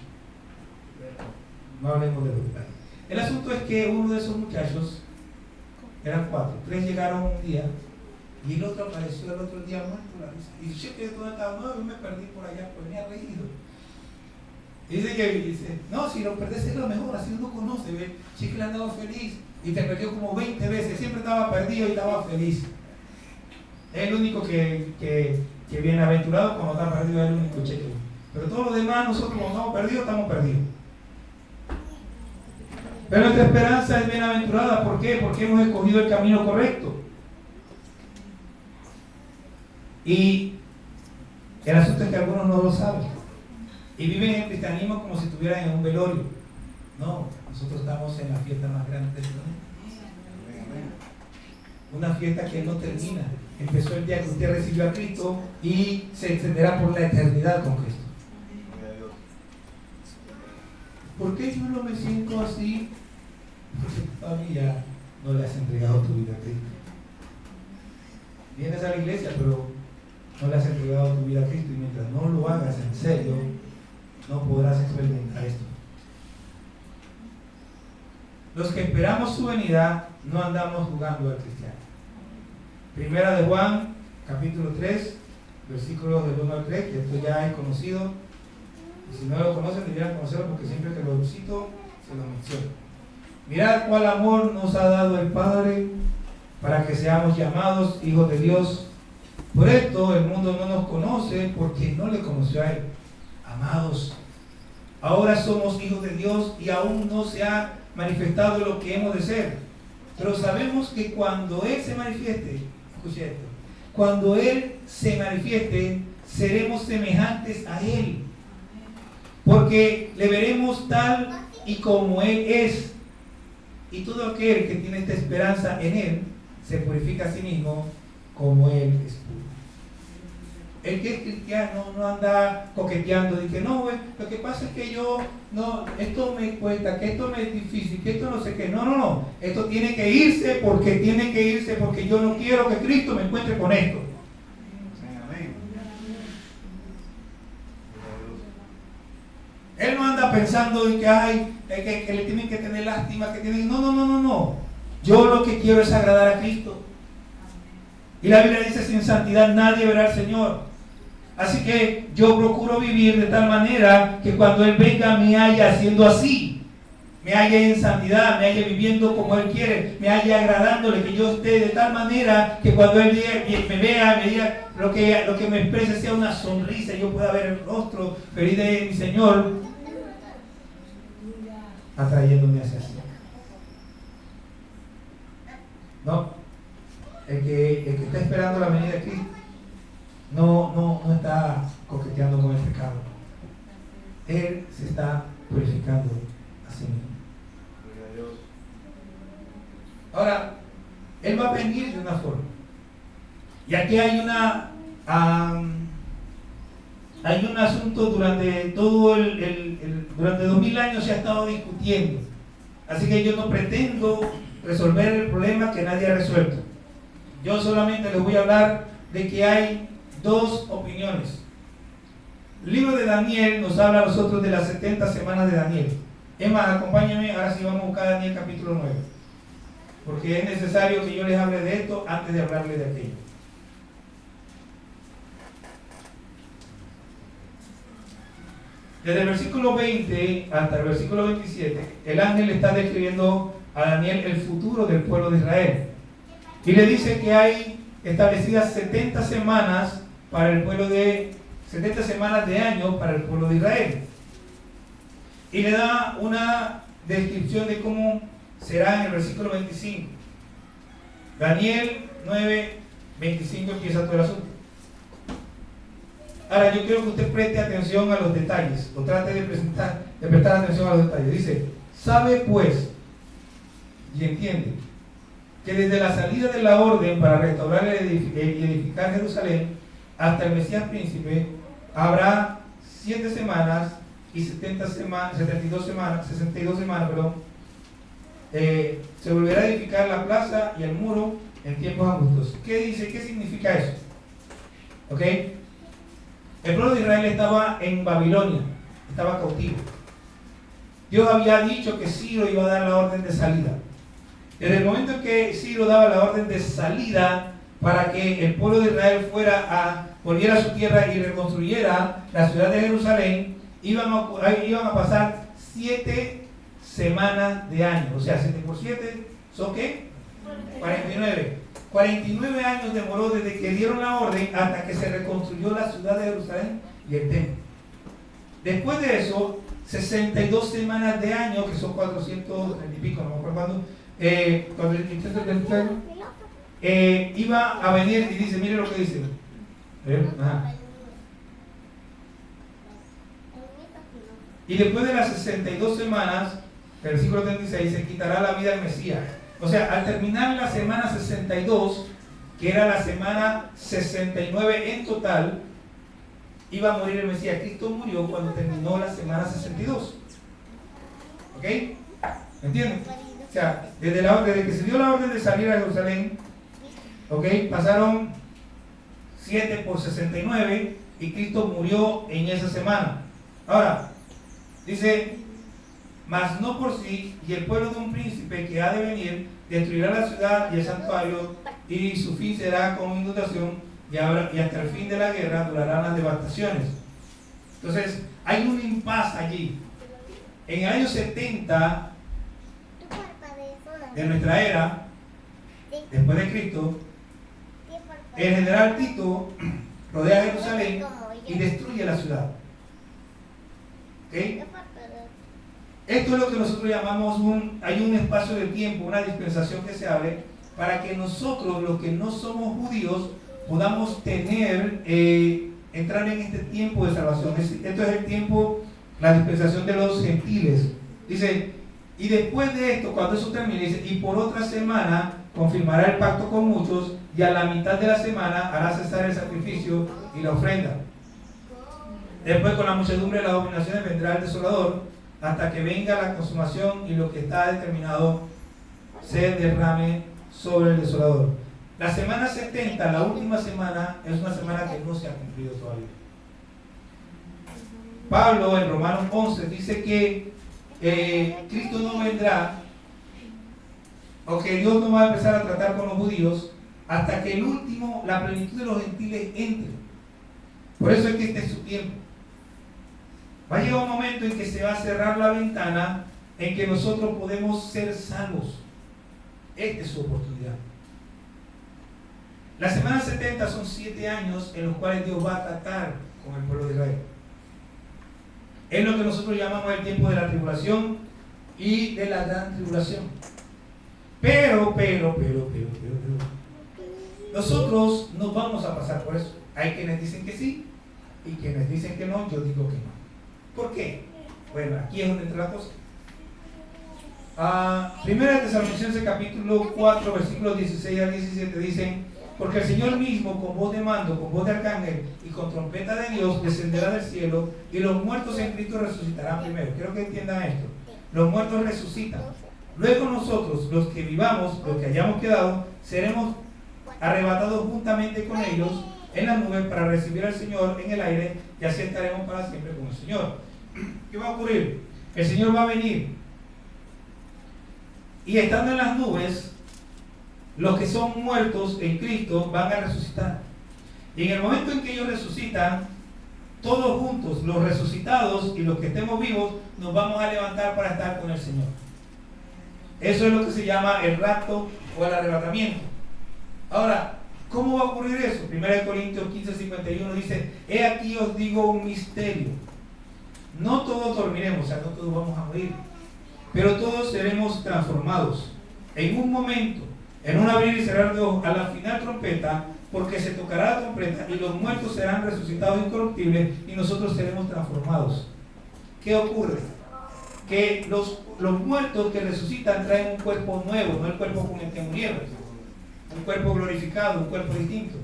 No hablemos de los detalles. El asunto es que uno de esos muchachos, eran 4, 3 llegaron un día y el otro apareció el otro día muerto la risa. Y yo que todo estaba, no, yo me perdí por allá, pues venía reído. Y dice, no, si lo perdés es lo mejor, así uno conoce, ve, Chicle andaba feliz y te perdió como 20 veces, siempre estaba perdido y estaba feliz. Es el único que bienaventurado cuando está perdido, es el único Chicle. Pero todos los demás, nosotros cuando estamos perdidos. Pero nuestra esperanza es bienaventurada. ¿Por qué? Porque hemos escogido el camino correcto. Y el asunto es que algunos no lo saben. Y viven el cristianismo como si estuvieran en un velorio. No, nosotros estamos en la fiesta más grande del mundo. Una fiesta que no termina. Empezó el día que usted recibió a Cristo y se extenderá por la eternidad con Cristo. ¿Por qué yo no me siento así? Porque todavía no le has entregado tu vida a Cristo. Vienes a la iglesia, pero no le has entregado tu vida a Cristo, y mientras no lo hagas en serio, no podrás experimentar esto. Los que esperamos su venida no andamos jugando al cristiano. Primera de Juan, capítulo 3, versículos del 1 al 3, que esto ya es conocido. Y si no lo conocen, deberían conocerlo, porque siempre que lo cito, se lo menciono. Mirad cuál amor nos ha dado el Padre para que seamos llamados hijos de Dios. Por esto el mundo no nos conoce, porque no le conoció a Él. Amados, ahora somos hijos de Dios y aún no se ha manifestado lo que hemos de ser. Pero sabemos que cuando Él se manifieste, escuche esto, cuando Él se manifieste, seremos semejantes a Él, porque le veremos tal y como Él es. Y todo aquel que tiene esta esperanza en Él se purifica a sí mismo como Él es puro. El que es cristiano no anda coqueteando de que no, lo que pasa es que yo, no, esto me cuesta, que esto me es difícil, que esto no sé qué. No. Esto tiene que irse porque yo no quiero que Cristo me encuentre con esto. Él no anda pensando en que hay, que le tienen que tener lástima, que tienen. No. Yo lo que quiero es agradar a Cristo. Y la Biblia dice: sin santidad nadie verá al Señor. Así que yo procuro vivir de tal manera que cuando Él venga me haya haciendo así, me haya en santidad, me haya viviendo como Él quiere, me haya agradándole, que yo esté de tal manera que cuando Él me vea, me diga, lo que me exprese sea una sonrisa, y yo pueda ver el rostro feliz de mi Señor, atrayéndome hacia sí. No, el que está esperando la venida de Cristo no está coqueteando con el pecado. Él se está purificando a sí mismo. Ahora, Él va a venir de una forma. Y aquí hay un asunto durante todo durante 2000 años se ha estado discutiendo. Así que yo no pretendo resolver el problema que nadie ha resuelto. Yo solamente les voy a hablar de que hay 2 opiniones. El libro de Daniel nos habla a nosotros de las 70 semanas de Daniel. Es más, acompáñenme, ahora sí vamos a buscar Daniel capítulo 9. Porque es necesario que yo les hable de esto antes de hablarles de aquello. Desde el versículo 20 hasta el versículo 27, el ángel está describiendo a Daniel el futuro del pueblo de Israel. Y le dice que hay establecidas 70 semanas para el pueblo 70 semanas de año para el pueblo de Israel. Y le da una descripción de cómo será en el versículo 25. Daniel 9, 25 empieza todo el asunto. Ahora yo quiero que usted preste atención a los detalles, o trate de prestar atención a los detalles. Dice: sabe pues y entiende que desde la salida de la orden para restaurar y edificar Jerusalén, hasta el Mesías príncipe, habrá 7 semanas y 62 semanas, perdón. Se volverá a edificar la plaza y el muro en tiempos angustos. ¿Qué dice? ¿Qué significa eso? ¿Ok? El pueblo de Israel estaba en Babilonia, estaba cautivo. Dios había dicho que Ciro iba a dar la orden de salida. Desde el momento en que Ciro daba la orden de salida para que el pueblo de Israel volviera a su tierra y reconstruyera la ciudad de Jerusalén, iban a pasar 7 semanas de año. O sea, 7 por 7, ¿son qué? 49. 49 años demoró desde que dieron la orden hasta que se reconstruyó la ciudad de Jerusalén y el templo. Después de eso, 62 semanas de año, que son 430 y pico, no me acuerdo cuando el intento del pueblo, iba a venir y dice, mire lo que dice. Y después de las 62 semanas, versículo 36, se quitará la vida del Mesías. O sea, al terminar la semana 62, que era la semana 69 en total, iba a morir el Mesías. Cristo murió cuando terminó la semana 62. ¿Ok? ¿Me entienden? O sea, desde que se dio la orden de salir a Jerusalén, ¿ok? Pasaron 7 por 69 y Cristo murió en esa semana. Ahora, dice, mas no por sí, y el pueblo de un príncipe que ha de venir destruirá la ciudad y el santuario, y su fin será con inundación, y hasta el fin de la guerra durarán las devastaciones. Entonces, hay un impasse allí. En el año 70 de nuestra era, después de Cristo, el general Tito rodea Jerusalén y destruye la ciudad. ¿Okay? Esto es lo que nosotros llamamos hay un espacio de tiempo, una dispensación que se abre para que nosotros, los que no somos judíos, podamos entrar en este tiempo de salvación. Esto es el tiempo, la dispensación de los gentiles. Dice, y después de esto, cuando eso termine, dice, y por otra semana confirmará el pacto con muchos, y a la mitad de la semana hará cesar el sacrificio y la ofrenda. Después, con la muchedumbre de las abominaciones vendrá el desolador, hasta que venga la consumación y lo que está determinado se derrame sobre el desolador. La semana 70, la última semana, es una semana que no se ha cumplido todavía. Pablo en Romanos 11 dice que Cristo no vendrá, o que Dios no va a empezar a tratar con los judíos hasta que el último, la plenitud de los gentiles entre. Por eso es que este es su tiempo. Va a llegar un momento en que se va a cerrar la ventana en que nosotros podemos ser salvos. Esta es su oportunidad. La semana 70 son 7 años en los cuales Dios va a tratar con el pueblo de Israel. Es lo que nosotros llamamos el tiempo de la tribulación y de la gran tribulación. Pero, nosotros no vamos a pasar por eso. Hay quienes dicen que sí y quienes dicen que no, yo digo que no. ¿Por qué? Bueno, aquí es donde entra la cosa. Primera Tesalonicenses capítulo 4, versículos 16 al 17 dicen, porque el Señor mismo con voz de mando, con voz de arcángel y con trompeta de Dios descenderá del cielo y los muertos en Cristo resucitarán primero. Quiero que entiendan esto. Los muertos resucitan. Luego nosotros, los que vivamos, los que hayamos quedado, seremos arrebatados juntamente con ellos en las nubes para recibir al Señor en el aire y así estaremos para siempre con el Señor. ¿Qué va a ocurrir? El Señor va a venir y estando en las nubes, los que son muertos en Cristo van a resucitar. Y en el momento en que ellos resucitan, todos juntos, los resucitados y los que estemos vivos, nos vamos a levantar para estar con el Señor. Eso es lo que se llama el rapto o el arrebatamiento. Ahora, ¿cómo va a ocurrir eso? 1 Corintios 15:51 dice, he aquí os digo un misterio. No todos dormiremos, o sea, no todos vamos a morir, pero todos seremos transformados en un momento, en un abrir y cerrar de ojos, a la final trompeta, porque se tocará la trompeta y los muertos serán resucitados incorruptibles y nosotros seremos transformados. ¿Qué ocurre? Que los muertos que resucitan traen un cuerpo nuevo, no el cuerpo con el que murieron, un cuerpo glorificado, un cuerpo distinto.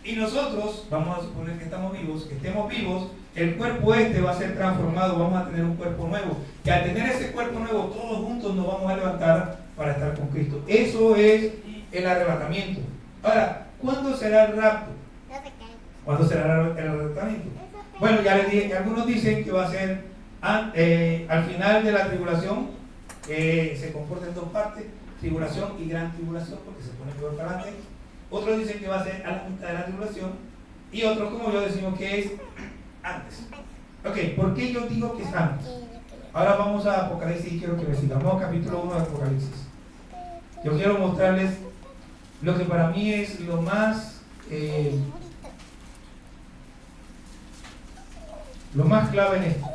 Y nosotros, vamos a suponer que estamos vivos, que estemos vivos, el cuerpo este va a ser transformado, vamos a tener un cuerpo nuevo. Que al tener ese cuerpo nuevo, todos juntos nos vamos a levantar para estar con Cristo. Eso es el arrebatamiento. Ahora, ¿cuándo será el rapto? ¿Cuándo será el arrebatamiento? Bueno, ya les dije, algunos dicen que va a ser al final de la tribulación, se comporta en dos partes, tribulación y gran tribulación, porque se pone peor para adelante. Otros dicen que va a ser a la mitad de la tribulación, y otros, como yo, decimos que es antes. Ok, ¿por qué yo digo que es antes? Ahora vamos a Apocalipsis y quiero que me sigamos a capítulo 1 de Apocalipsis. Yo quiero mostrarles lo que para mí es lo más clave en esto.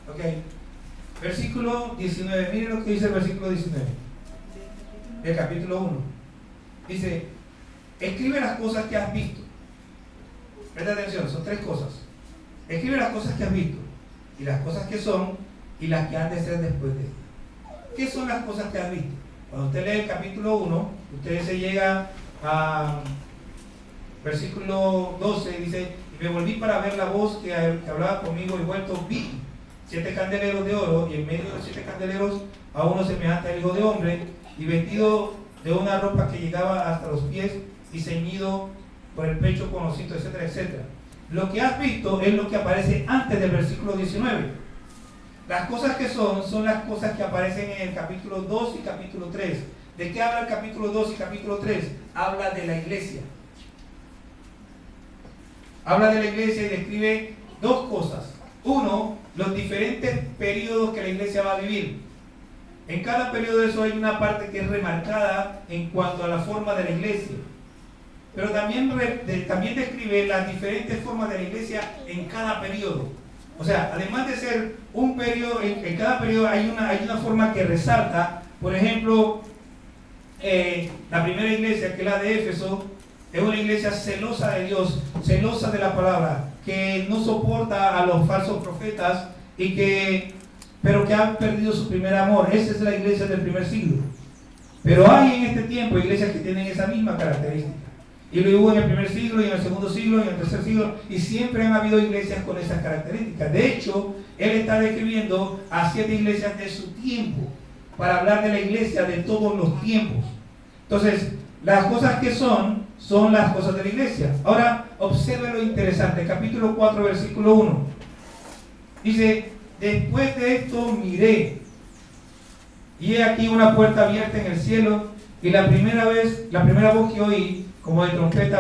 Ok, versículo 19, miren lo que dice el versículo 19 del capítulo 1. Dice, escribe las cosas que has visto. Presta atención, son tres cosas. Escribe las cosas que has visto, y las cosas que son, y las que han de ser después de esto. ¿Qué son las cosas que has visto? Cuando usted lee el capítulo 1, usted se llega a versículo 12, dice, y me volví para ver la voz que hablaba conmigo, y vuelto vi 7 candeleros de oro, y en medio de los 7 candeleros a uno semejante al Hijo de Hombre, y vestido de una ropa que llegaba hasta los pies, y ceñido por el pecho con los cintos, etcétera, etcétera. Lo que has visto es lo que aparece antes del versículo 19. Las cosas que son las cosas que aparecen en el capítulo 2 y capítulo 3. ¿De qué habla el capítulo 2 y capítulo 3? Habla de la iglesia. Habla de la iglesia y describe dos cosas. Uno, los diferentes periodos que la iglesia va a vivir. En cada periodo de eso hay una parte que es remarcada en cuanto a la forma de la iglesia. Pero también describe las diferentes formas de la iglesia en cada periodo. O sea, además de ser un periodo, en cada periodo hay una forma que resalta. Por ejemplo, la primera iglesia, que es la de Éfeso, es una iglesia celosa de Dios, celosa de la palabra, que no soporta a los falsos profetas, pero que han perdido su primer amor. Esa es la iglesia del primer siglo. Pero hay en este tiempo iglesias que tienen esa misma característica. Y lo hubo en el primer siglo, y en el segundo siglo, y en el tercer siglo, y siempre han habido iglesias con esas características. De hecho, él está describiendo a 7 iglesias de su tiempo, para hablar de la iglesia de todos los tiempos. Entonces, las cosas que son las cosas de la iglesia. Ahora, observe lo interesante, capítulo 4, versículo 1. Dice, después de esto miré, y he aquí una puerta abierta en el cielo, y la primera voz que oí, como de trompeta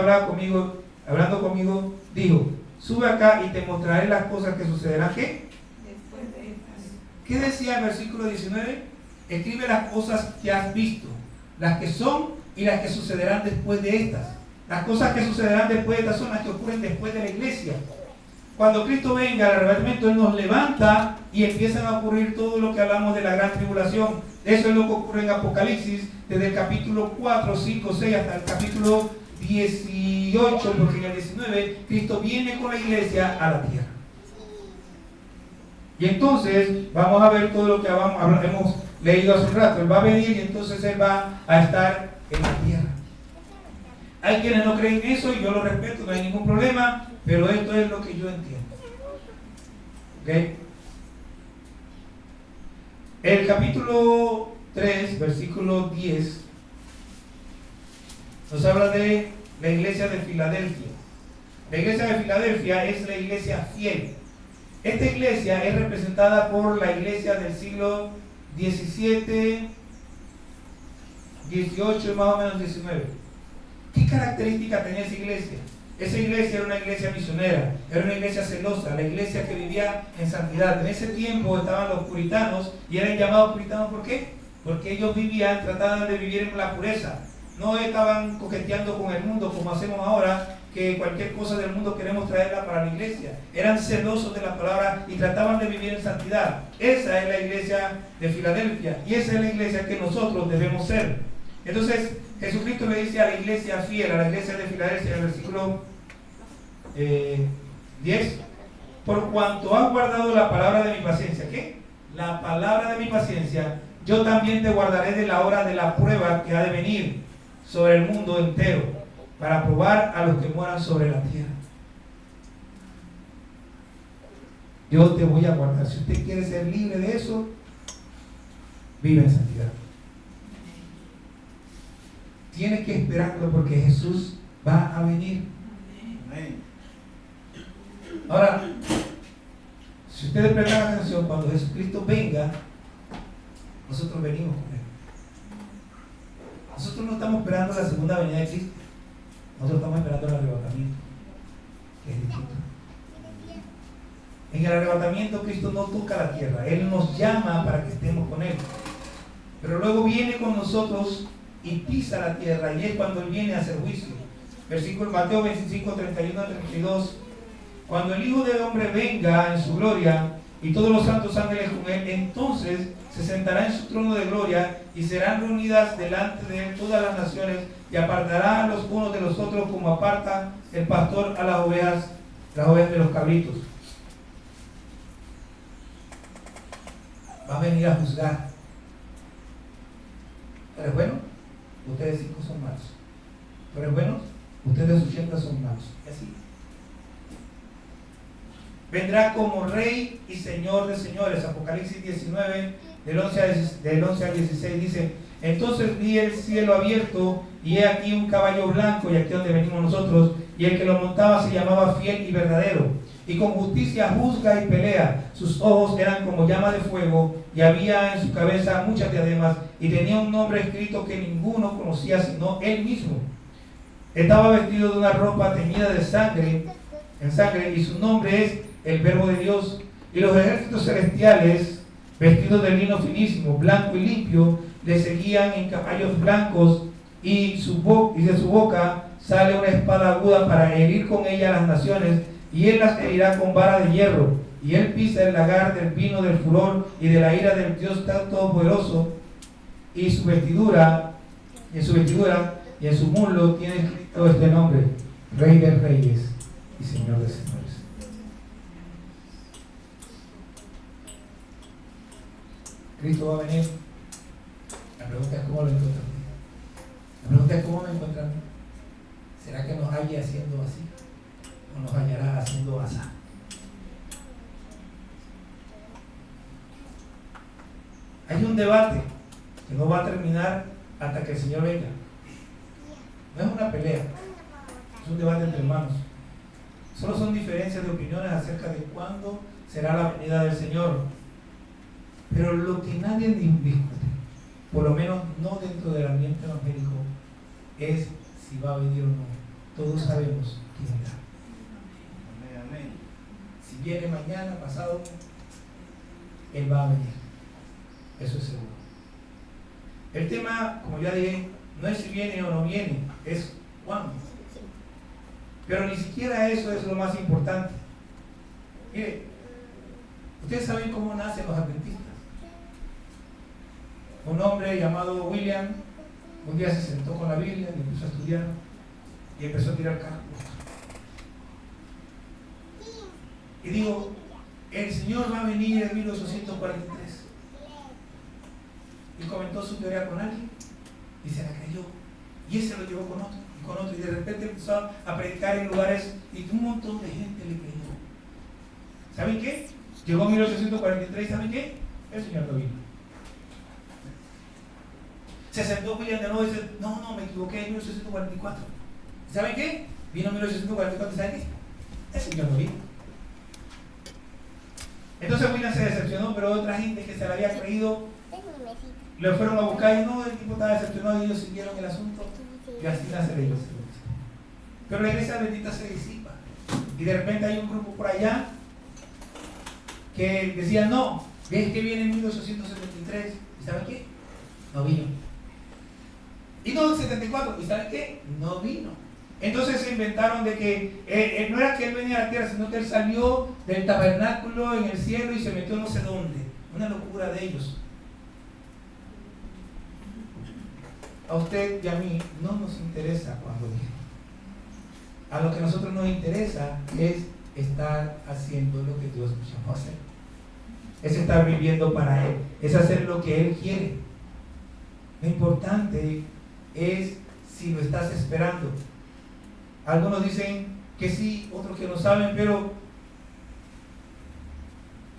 hablando conmigo, dijo, sube acá y te mostraré las cosas que sucederán. ¿Qué? Después de estas. ¿Qué decía el versículo 19? Escribe las cosas que has visto, las que son y las que sucederán después de estas. Las cosas que sucederán después de estas son las que ocurren después de la iglesia. Cuando Cristo venga al arrebatamiento, Él nos levanta y empiezan a ocurrir todo lo que hablamos de la gran tribulación. Eso es lo que ocurre en Apocalipsis, desde el capítulo 4, 5, 6 hasta el capítulo 18, porque en el 19 Cristo viene con la iglesia a la tierra. Y entonces vamos a ver todo lo que hemos leído hace un rato. Él va a venir y entonces Él va a estar en la tierra. Hay quienes no creen eso y yo lo respeto, no hay ningún problema, pero esto es lo que yo entiendo. ¿Okay? El capítulo 3, versículo 10, nos habla de la iglesia de Filadelfia. La iglesia de Filadelfia es la iglesia fiel. Esta iglesia es representada por la iglesia del siglo 17, 18 y más o menos 19. ¿Qué característica tenía esa iglesia? Esa iglesia era una iglesia misionera, era una iglesia celosa, la iglesia que vivía en santidad. En ese tiempo estaban los puritanos y eran llamados puritanos, ¿por qué? Porque ellos trataban de vivir en la pureza. No estaban coqueteando con el mundo como hacemos ahora, que cualquier cosa del mundo queremos traerla para la iglesia. Eran celosos de la palabra y trataban de vivir en santidad. Esa es la iglesia de Filadelfia y esa es la iglesia que nosotros debemos ser. Entonces Jesucristo le dice a la iglesia fiel, a la iglesia de Filadelfia, en el versículo 10, por cuanto has guardado la palabra de mi paciencia. ¿Qué? La palabra de mi paciencia, yo también te guardaré de la hora de la prueba que ha de venir sobre el mundo entero, para probar a los que moran sobre la tierra. Yo te voy a guardar. Si usted quiere ser libre de eso, vive en santidad. Tiene que esperarlo porque Jesús va a venir. Ahora, si ustedes prestan atención, cuando Jesucristo venga, nosotros venimos con Él. Nosotros no estamos esperando la segunda venida de Cristo. Nosotros estamos esperando el arrebatamiento, que es distinto. En el arrebatamiento Cristo no toca la tierra, Él nos llama para que estemos con Él. Pero luego viene con nosotros y pisa la tierra, y es cuando Él viene a hacer juicio. Versículo Mateo 25, 31 a 32. Cuando el Hijo del Hombre venga en su gloria y todos los santos ángeles con Él, entonces se sentará en su trono de gloria y serán reunidas delante de Él todas las naciones, y apartará a los unos de los otros como aparta el pastor a las ovejas de los cabritos. Va a venir a juzgar. ¿Tú eres bueno? Ustedes 5 son malos. ¿Tú eres bueno? Ustedes 80 son malos. Y así. Vendrá como Rey y Señor de señores. Apocalipsis 19, del 11 al 16 dice: entonces vi el cielo abierto, y he aquí un caballo blanco, y aquí donde venimos nosotros, y el que lo montaba se llamaba Fiel y Verdadero, y con justicia juzga y pelea. Sus ojos eran como llama de fuego, y había en su cabeza muchas diademas, y tenía un nombre escrito que ninguno conocía sino él mismo. Estaba vestido de una ropa teñida de sangre, y su nombre es el Verbo de Dios. Y los ejércitos celestiales, vestidos de lino finísimo, blanco y limpio, le seguían en caballos blancos, y de su boca sale una espada aguda para herir con ella a las naciones, y él las herirá con vara de hierro, y él pisa el lagar del vino del furor y de la ira del Dios Todopoderoso, y en su vestidura y en su muslo tiene escrito este nombre: Rey de Reyes y Señor de Señores. Cristo va a venir. La pregunta es: ¿cómo lo encuentran? La pregunta es: ¿cómo me encuentran? ¿Será que nos halle haciendo así? ¿O nos hallará haciendo así? Hay un debate que no va a terminar hasta que el Señor venga. No es una pelea, es un debate entre hermanos. Solo son diferencias de opiniones acerca de cuándo será la venida del Señor. Pero lo que nadie discute, por lo menos no dentro del ambiente evangélico, es si va a venir o no. Todos sabemos quién vendrá. Amén. Si viene mañana, pasado, Él va a venir. Eso es seguro. El tema, como ya dije, no es si viene o no viene, es cuándo. Pero ni siquiera eso es lo más importante. Mire, ustedes saben cómo nacen los adventistas. Un hombre llamado William un día se sentó con la Biblia y empezó a estudiar y empezó a tirar cálculos. Y digo, el Señor va a venir en 1843. Y comentó su teoría con alguien y se la creyó. Y ese lo llevó con otro y con otro. Y de repente empezó a predicar en lugares y un montón de gente le creyó. ¿Saben qué? Llegó 1843, ¿saben qué? El Señor no vino. Se sentó William de nuevo y dice: no, me equivoqué, en 1844. ¿Saben qué? Vino 1844, ¿saben qué? El Señor no vino. Entonces William se decepcionó, pero otra gente que se la había creído lo fueron a buscar y no, el tipo estaba decepcionado y ellos siguieron el asunto. Y así nace la iglesia. Pero la iglesia bendita se disipa. Y de repente hay un grupo por allá que decía: no, es que viene en 1873. ¿Y saben qué? No vino. Y no en 74. ¿Y saben qué? No vino. Entonces se inventaron de que no era que Él venía a la tierra, sino que Él salió del tabernáculo en el cielo y se metió no sé dónde. Una locura de ellos. A usted y a mí no nos interesa cuando viene. A lo que a nosotros nos interesa es estar haciendo lo que Dios nos llamó a hacer. Es estar viviendo para Él. Es hacer lo que Él quiere. Lo importante es si lo estás esperando. Algunos dicen que sí, otros que no saben, pero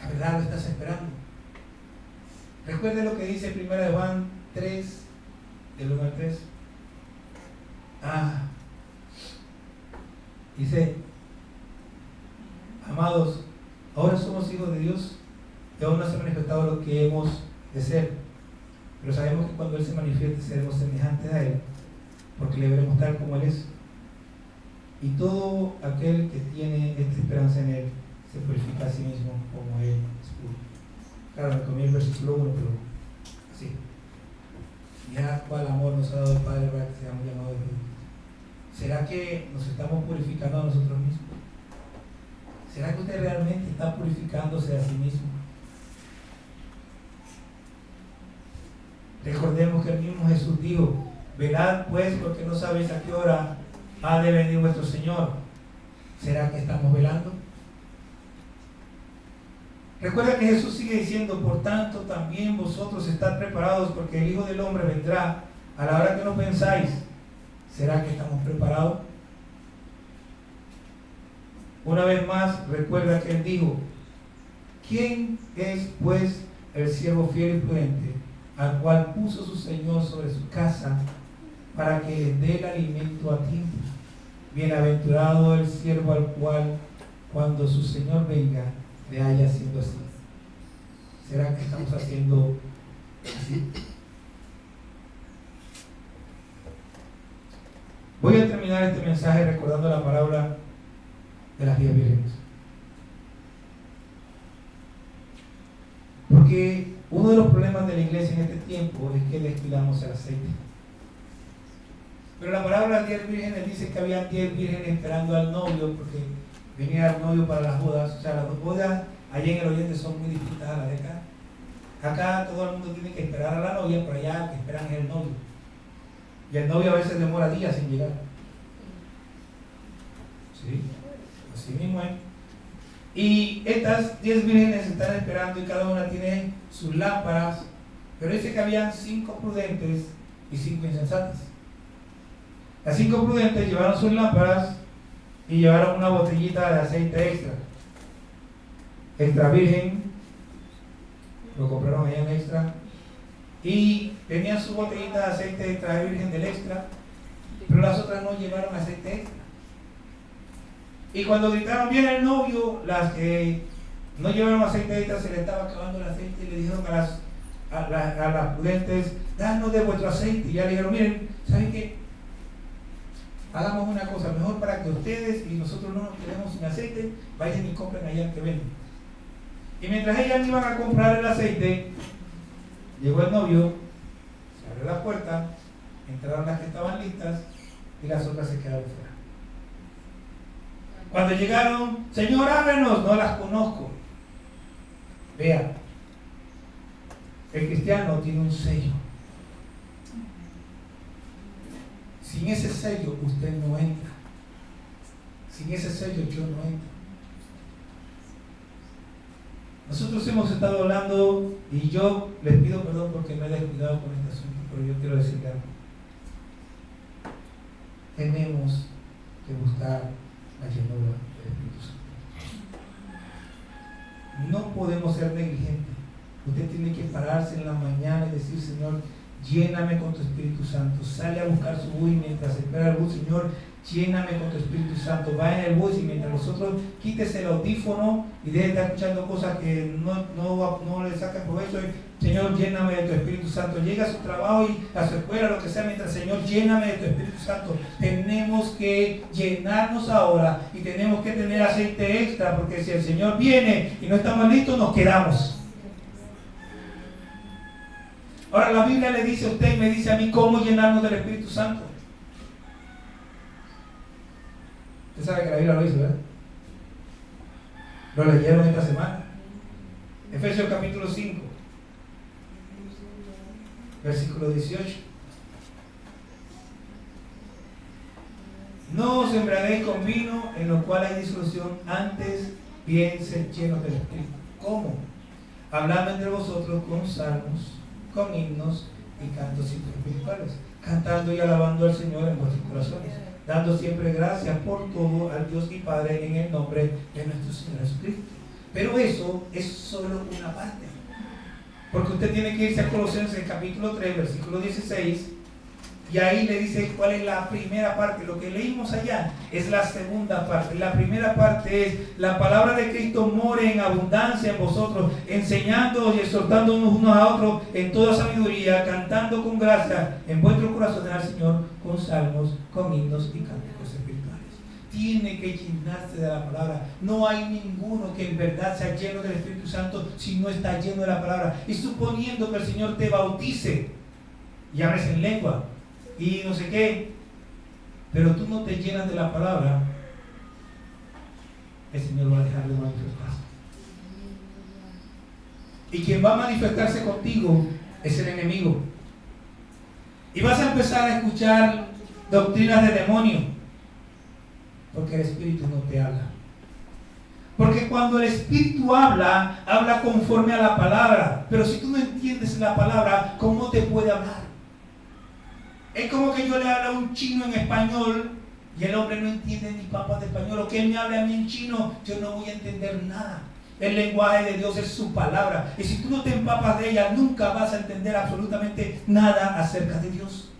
la verdad lo estás esperando. Recuerde lo que dice 1 Juan 3, del 1 al 3. Dice: amados, ahora somos hijos de Dios y aún no se ha manifestado lo que hemos de ser, pero sabemos que cuando Él se manifieste seremos semejantes a Él, porque le veremos tal como Él es. Y todo aquel que tiene esta esperanza en Él se purifica a sí mismo como Él es puro. Claro, me comí el versículo 1, pero así. Mira cuál amor nos ha dado el Padre para que seamos llamados de Dios. ¿Será que nos estamos purificando a nosotros mismos? ¿Será que usted realmente está purificándose a sí mismo? Recordemos que el mismo Jesús dijo: velad pues, porque no sabéis a qué hora ha de venir vuestro Señor. ¿Será que estamos velando? Recuerda que Jesús sigue diciendo: por tanto también vosotros estad preparados, porque el Hijo del Hombre vendrá a la hora que no pensáis. ¿Será que estamos preparados? Una vez más, recuerda que Él dijo: ¿quién es pues el siervo fiel y prudente, al cual puso su Señor sobre su casa, para que le dé el alimento a tiempo? Bienaventurado el siervo al cual, cuando su Señor venga, le haya haciendo así. ¿Será que estamos haciendo así? Voy a terminar este mensaje recordando la parábola de las 10 vírgenes. Porque uno de los problemas de la iglesia en este tiempo es que descuidamos el aceite. Pero la parábola de las 10 vírgenes dice que había 10 vírgenes esperando al novio, porque venía el novio para las bodas. O sea, las bodas allá en el oriente son muy distintas a las de acá. Acá todo el mundo tiene que esperar a la novia, pero allá el que esperan es el novio. Y el novio a veces demora días sin llegar. ¿Sí? Así mismo es. Y estas 10 vírgenes están esperando y cada una tiene sus lámparas, pero dice que habían 5 prudentes y 5 insensatas. Las 5 prudentes llevaron sus lámparas y llevaron una botellita de aceite extra virgen, lo compraron allá en extra, y tenían su botellita de aceite extra virgen del extra, pero las otras no llevaron aceite extra. Y cuando gritaron viene el novio, las que no llevaron aceite extra se le estaba acabando el aceite y le dijeron a las prudentes: danos de vuestro aceite. Y ya le dijeron: miren, ¿saben qué? Hagamos una cosa, mejor para que ustedes y nosotros no nos quedemos sin aceite, vayan y compren allá que venden. Y mientras ellas iban a comprar el aceite, llegó el novio, se abrió la puerta, entraron las que estaban listas y las otras se quedaron fuera. Cuando llegaron: Señor, ábrenos. No las conozco. Vea, el cristiano tiene un sello. Sin ese sello usted no entra. Sin ese sello yo no entro. Nosotros hemos estado hablando, y yo les pido perdón porque me he descuidado con este asunto, pero yo quiero decirle algo. Tenemos que buscar la llenura del Espíritu Santo. No podemos ser negligentes. Usted tiene que pararse en la mañana y decir: Señor, lléname con tu Espíritu Santo. Sale a buscar su bus y mientras espera el bus: Señor, lléname con tu Espíritu Santo. Va en el bus y mientras nosotros quítese el audífono y deje de estar escuchando cosas que no le sacan provecho. Señor, lléname de tu Espíritu Santo. Llega a su trabajo y a su escuela, lo que sea, mientras: Señor, lléname de tu Espíritu Santo. Tenemos que llenarnos ahora y tenemos que tener aceite extra, porque si el Señor viene y no estamos listos, nos quedamos. Ahora la Biblia le dice a usted y me dice a mí cómo llenarnos del Espíritu Santo. sabe que la Biblia lo dice, ¿verdad? Lo leyeron esta semana. Efesios capítulo 5, versículo 18. No os embriaguéis con vino, en lo cual hay disolución, antes bien ser llenos del Espíritu. ¿Cómo? Hablando entre vosotros con salmos, con himnos y cantos espirituales, cantando y alabando al Señor en vuestros corazones, dando siempre gracias por todo al Dios y Padre en el nombre de nuestro Señor Jesucristo. Pero eso es solo una parte, porque usted tiene que irse a Colosenses capítulo 3, versículo 16, y ahí le dice cuál es la primera parte. Lo que leímos allá es la segunda parte. La primera parte es: la palabra de Cristo more en abundancia en vosotros, enseñándoos y exhortándonos unos a otros en toda sabiduría, cantando con gracia en vuestros corazones al Señor con salmos, con himnos y cánticos espirituales. Tiene que llenarse de la palabra. No hay ninguno que en verdad sea lleno del Espíritu Santo si no está lleno de la palabra. Y suponiendo que el Señor te bautice y hables en lengua y no sé qué, pero tú no te llenas de la palabra, el Señor va a dejar de manifestarse. Y quien va a manifestarse contigo es el enemigo. Y vas a empezar a escuchar doctrinas de demonio, porque el Espíritu no te habla. Porque cuando el Espíritu habla, habla conforme a la palabra. Pero si tú no entiendes la palabra, ¿cómo te puede hablar? Es como que yo le hablo a un chino en español y el hombre no entiende ni papas de español, o que él me hable a mí en chino, yo no voy a entender nada. El lenguaje de Dios es su palabra, y si tú no te empapas de ella, nunca vas a entender absolutamente nada acerca de Dios.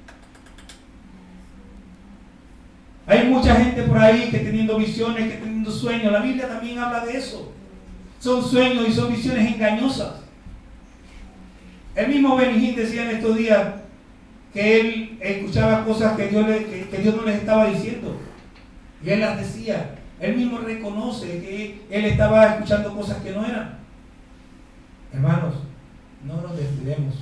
Hay mucha gente por ahí que teniendo visiones, que teniendo sueños. La Biblia también habla de eso. Son sueños y son visiones engañosas. El mismo Benny Hinn decía en estos días que él escuchaba cosas que Dios no les estaba diciendo, y él las decía. Él mismo reconoce que él estaba escuchando cosas que no eran. Hermanos, no nos descuidemos.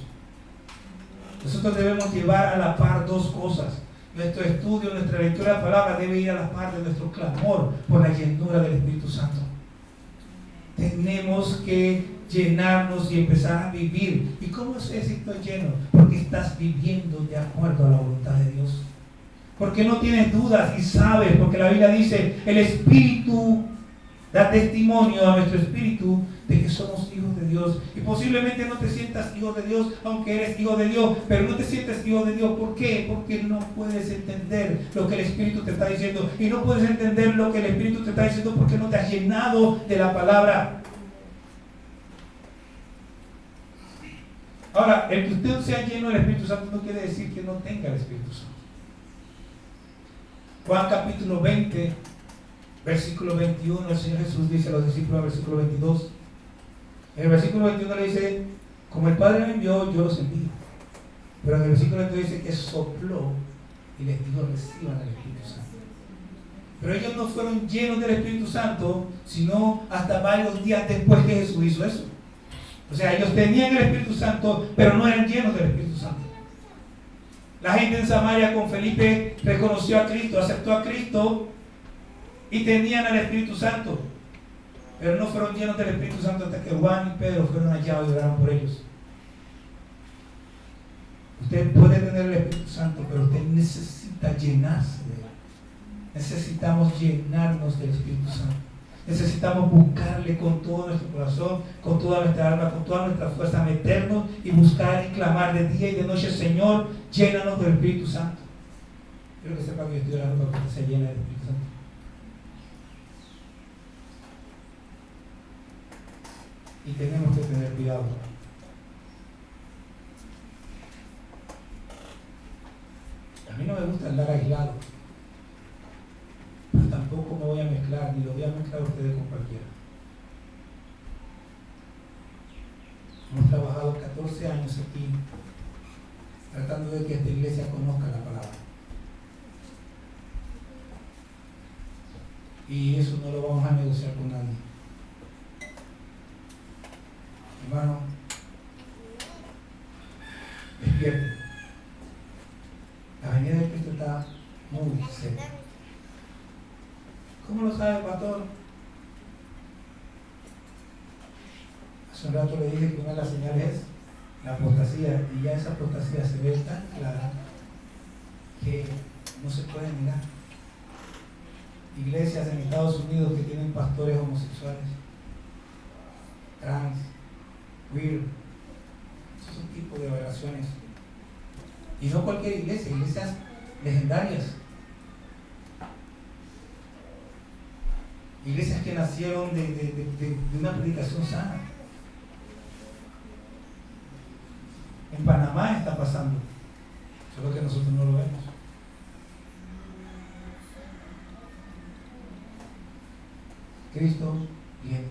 Nosotros debemos llevar a la par dos cosas. Nuestro estudio, nuestra lectura de la palabra debe ir a la par de nuestro clamor por la llenura del Espíritu Santo. Tenemos que llenarnos y empezar a vivir. ¿Y cómo sé si estoy lleno? Porque estás viviendo de acuerdo a la voluntad de Dios. Porque no tienes dudas y sabes, porque la Biblia dice: el Espíritu da testimonio a nuestro espíritu de que somos hijos de Dios. Y posiblemente no te sientas hijo de Dios, aunque eres hijo de Dios, pero no te sientes hijo de Dios. ¿Por qué? Porque no puedes entender lo que el Espíritu te está diciendo. Y no puedes entender lo que el Espíritu te está diciendo porque no te has llenado de la palabra. Ahora, el que usted sea lleno del Espíritu Santo no quiere decir que no tenga el Espíritu Santo. Juan capítulo 20, versículo 21, el Señor Jesús dice a los discípulos, versículo 22. En el versículo 21 le dice: como el Padre me envió, yo los envío. Pero en el versículo 22 dice que sopló y les dijo: reciban el Espíritu Santo. Pero ellos no fueron llenos del Espíritu Santo, sino hasta varios días después que Jesús hizo eso. O sea, ellos tenían el Espíritu Santo, pero no eran llenos del Espíritu Santo. La gente en Samaria con Felipe reconoció a Cristo, aceptó a Cristo y tenían el Espíritu Santo, pero no fueron llenos del Espíritu Santo hasta que Juan y Pedro fueron allá y oraron por ellos. Usted puede tener el Espíritu Santo, pero usted necesita llenarse de él. Necesitamos llenarnos del Espíritu Santo. Necesitamos buscarle con todo nuestro corazón, con toda nuestra alma, con toda nuestra fuerza, meternos y buscar y clamar de día y de noche: Señor, llénanos del Espíritu Santo. Quiero que sepa que yo estoy orando para que se llene del Espíritu Santo. Y tenemos que tener cuidado. A mí no me gusta andar aislado, pero tampoco me voy a mezclar, ni lo voy a mezclar a ustedes con cualquiera. Hemos trabajado 14 años aquí tratando de que esta iglesia conozca la palabra. Y eso no lo vamos a negociar con nadie. Hermano, despierte. La venida de Cristo está muy cerca. lo sabe, pastor. Hace un rato le dije que una de las señales es la apostasía, y ya esa apostasía se ve tan clara que no se puede mirar. Iglesias en Estados Unidos que tienen pastores homosexuales, trans, queer, esos son tipos de aberraciones. Y no cualquier iglesia, iglesias legendarias. Iglesias que nacieron de una predicación sana. En Panamá está pasando, solo que nosotros no lo vemos. Cristo viene.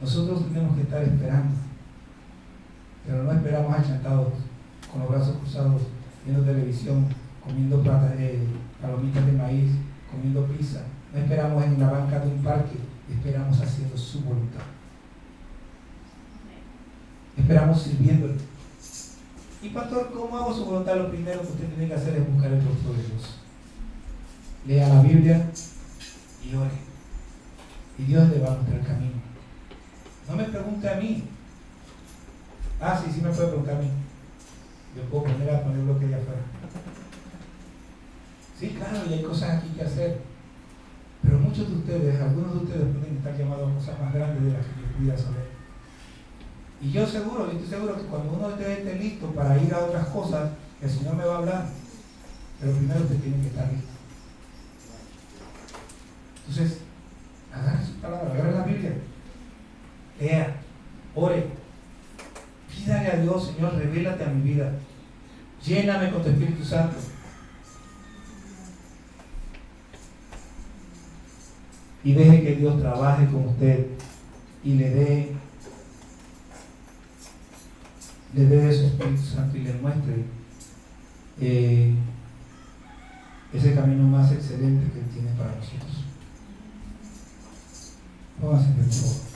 Nosotros tenemos que estar esperando, pero no esperamos achantados, con los brazos cruzados, viendo televisión, comiendo palomitas de maíz, comiendo pizza. No esperamos en la banca de un parque, esperamos haciendo su voluntad. Esperamos sirviéndole. Y pastor, ¿cómo hago su voluntad? Lo primero que usted tiene que hacer es buscar el rostro de Dios. Lea la Biblia y ore. Y Dios le va a mostrar el camino. No me pregunte a mí. Sí me puede preguntar a mí. Yo puedo poner bloque allá afuera. Sí, claro, y hay cosas aquí que hacer. Pero muchos de ustedes, algunos de ustedes pueden estar llamados a cosas más grandes de las que yo pudiera saber. Y yo estoy seguro que cuando uno esté listo para ir a otras cosas, el Señor me va a hablar. Pero primero usted tiene que estar listo. Entonces, agarre su palabra, agarre la Biblia. Lea, ore. Pídale a Dios, Señor, revélate a mi vida. Lléname con tu Espíritu Santo. Y deje que Dios trabaje con usted y le dé de su Espíritu Santo y le muestre ese camino más excelente que Él tiene para nosotros. Vamos a hacer por favor.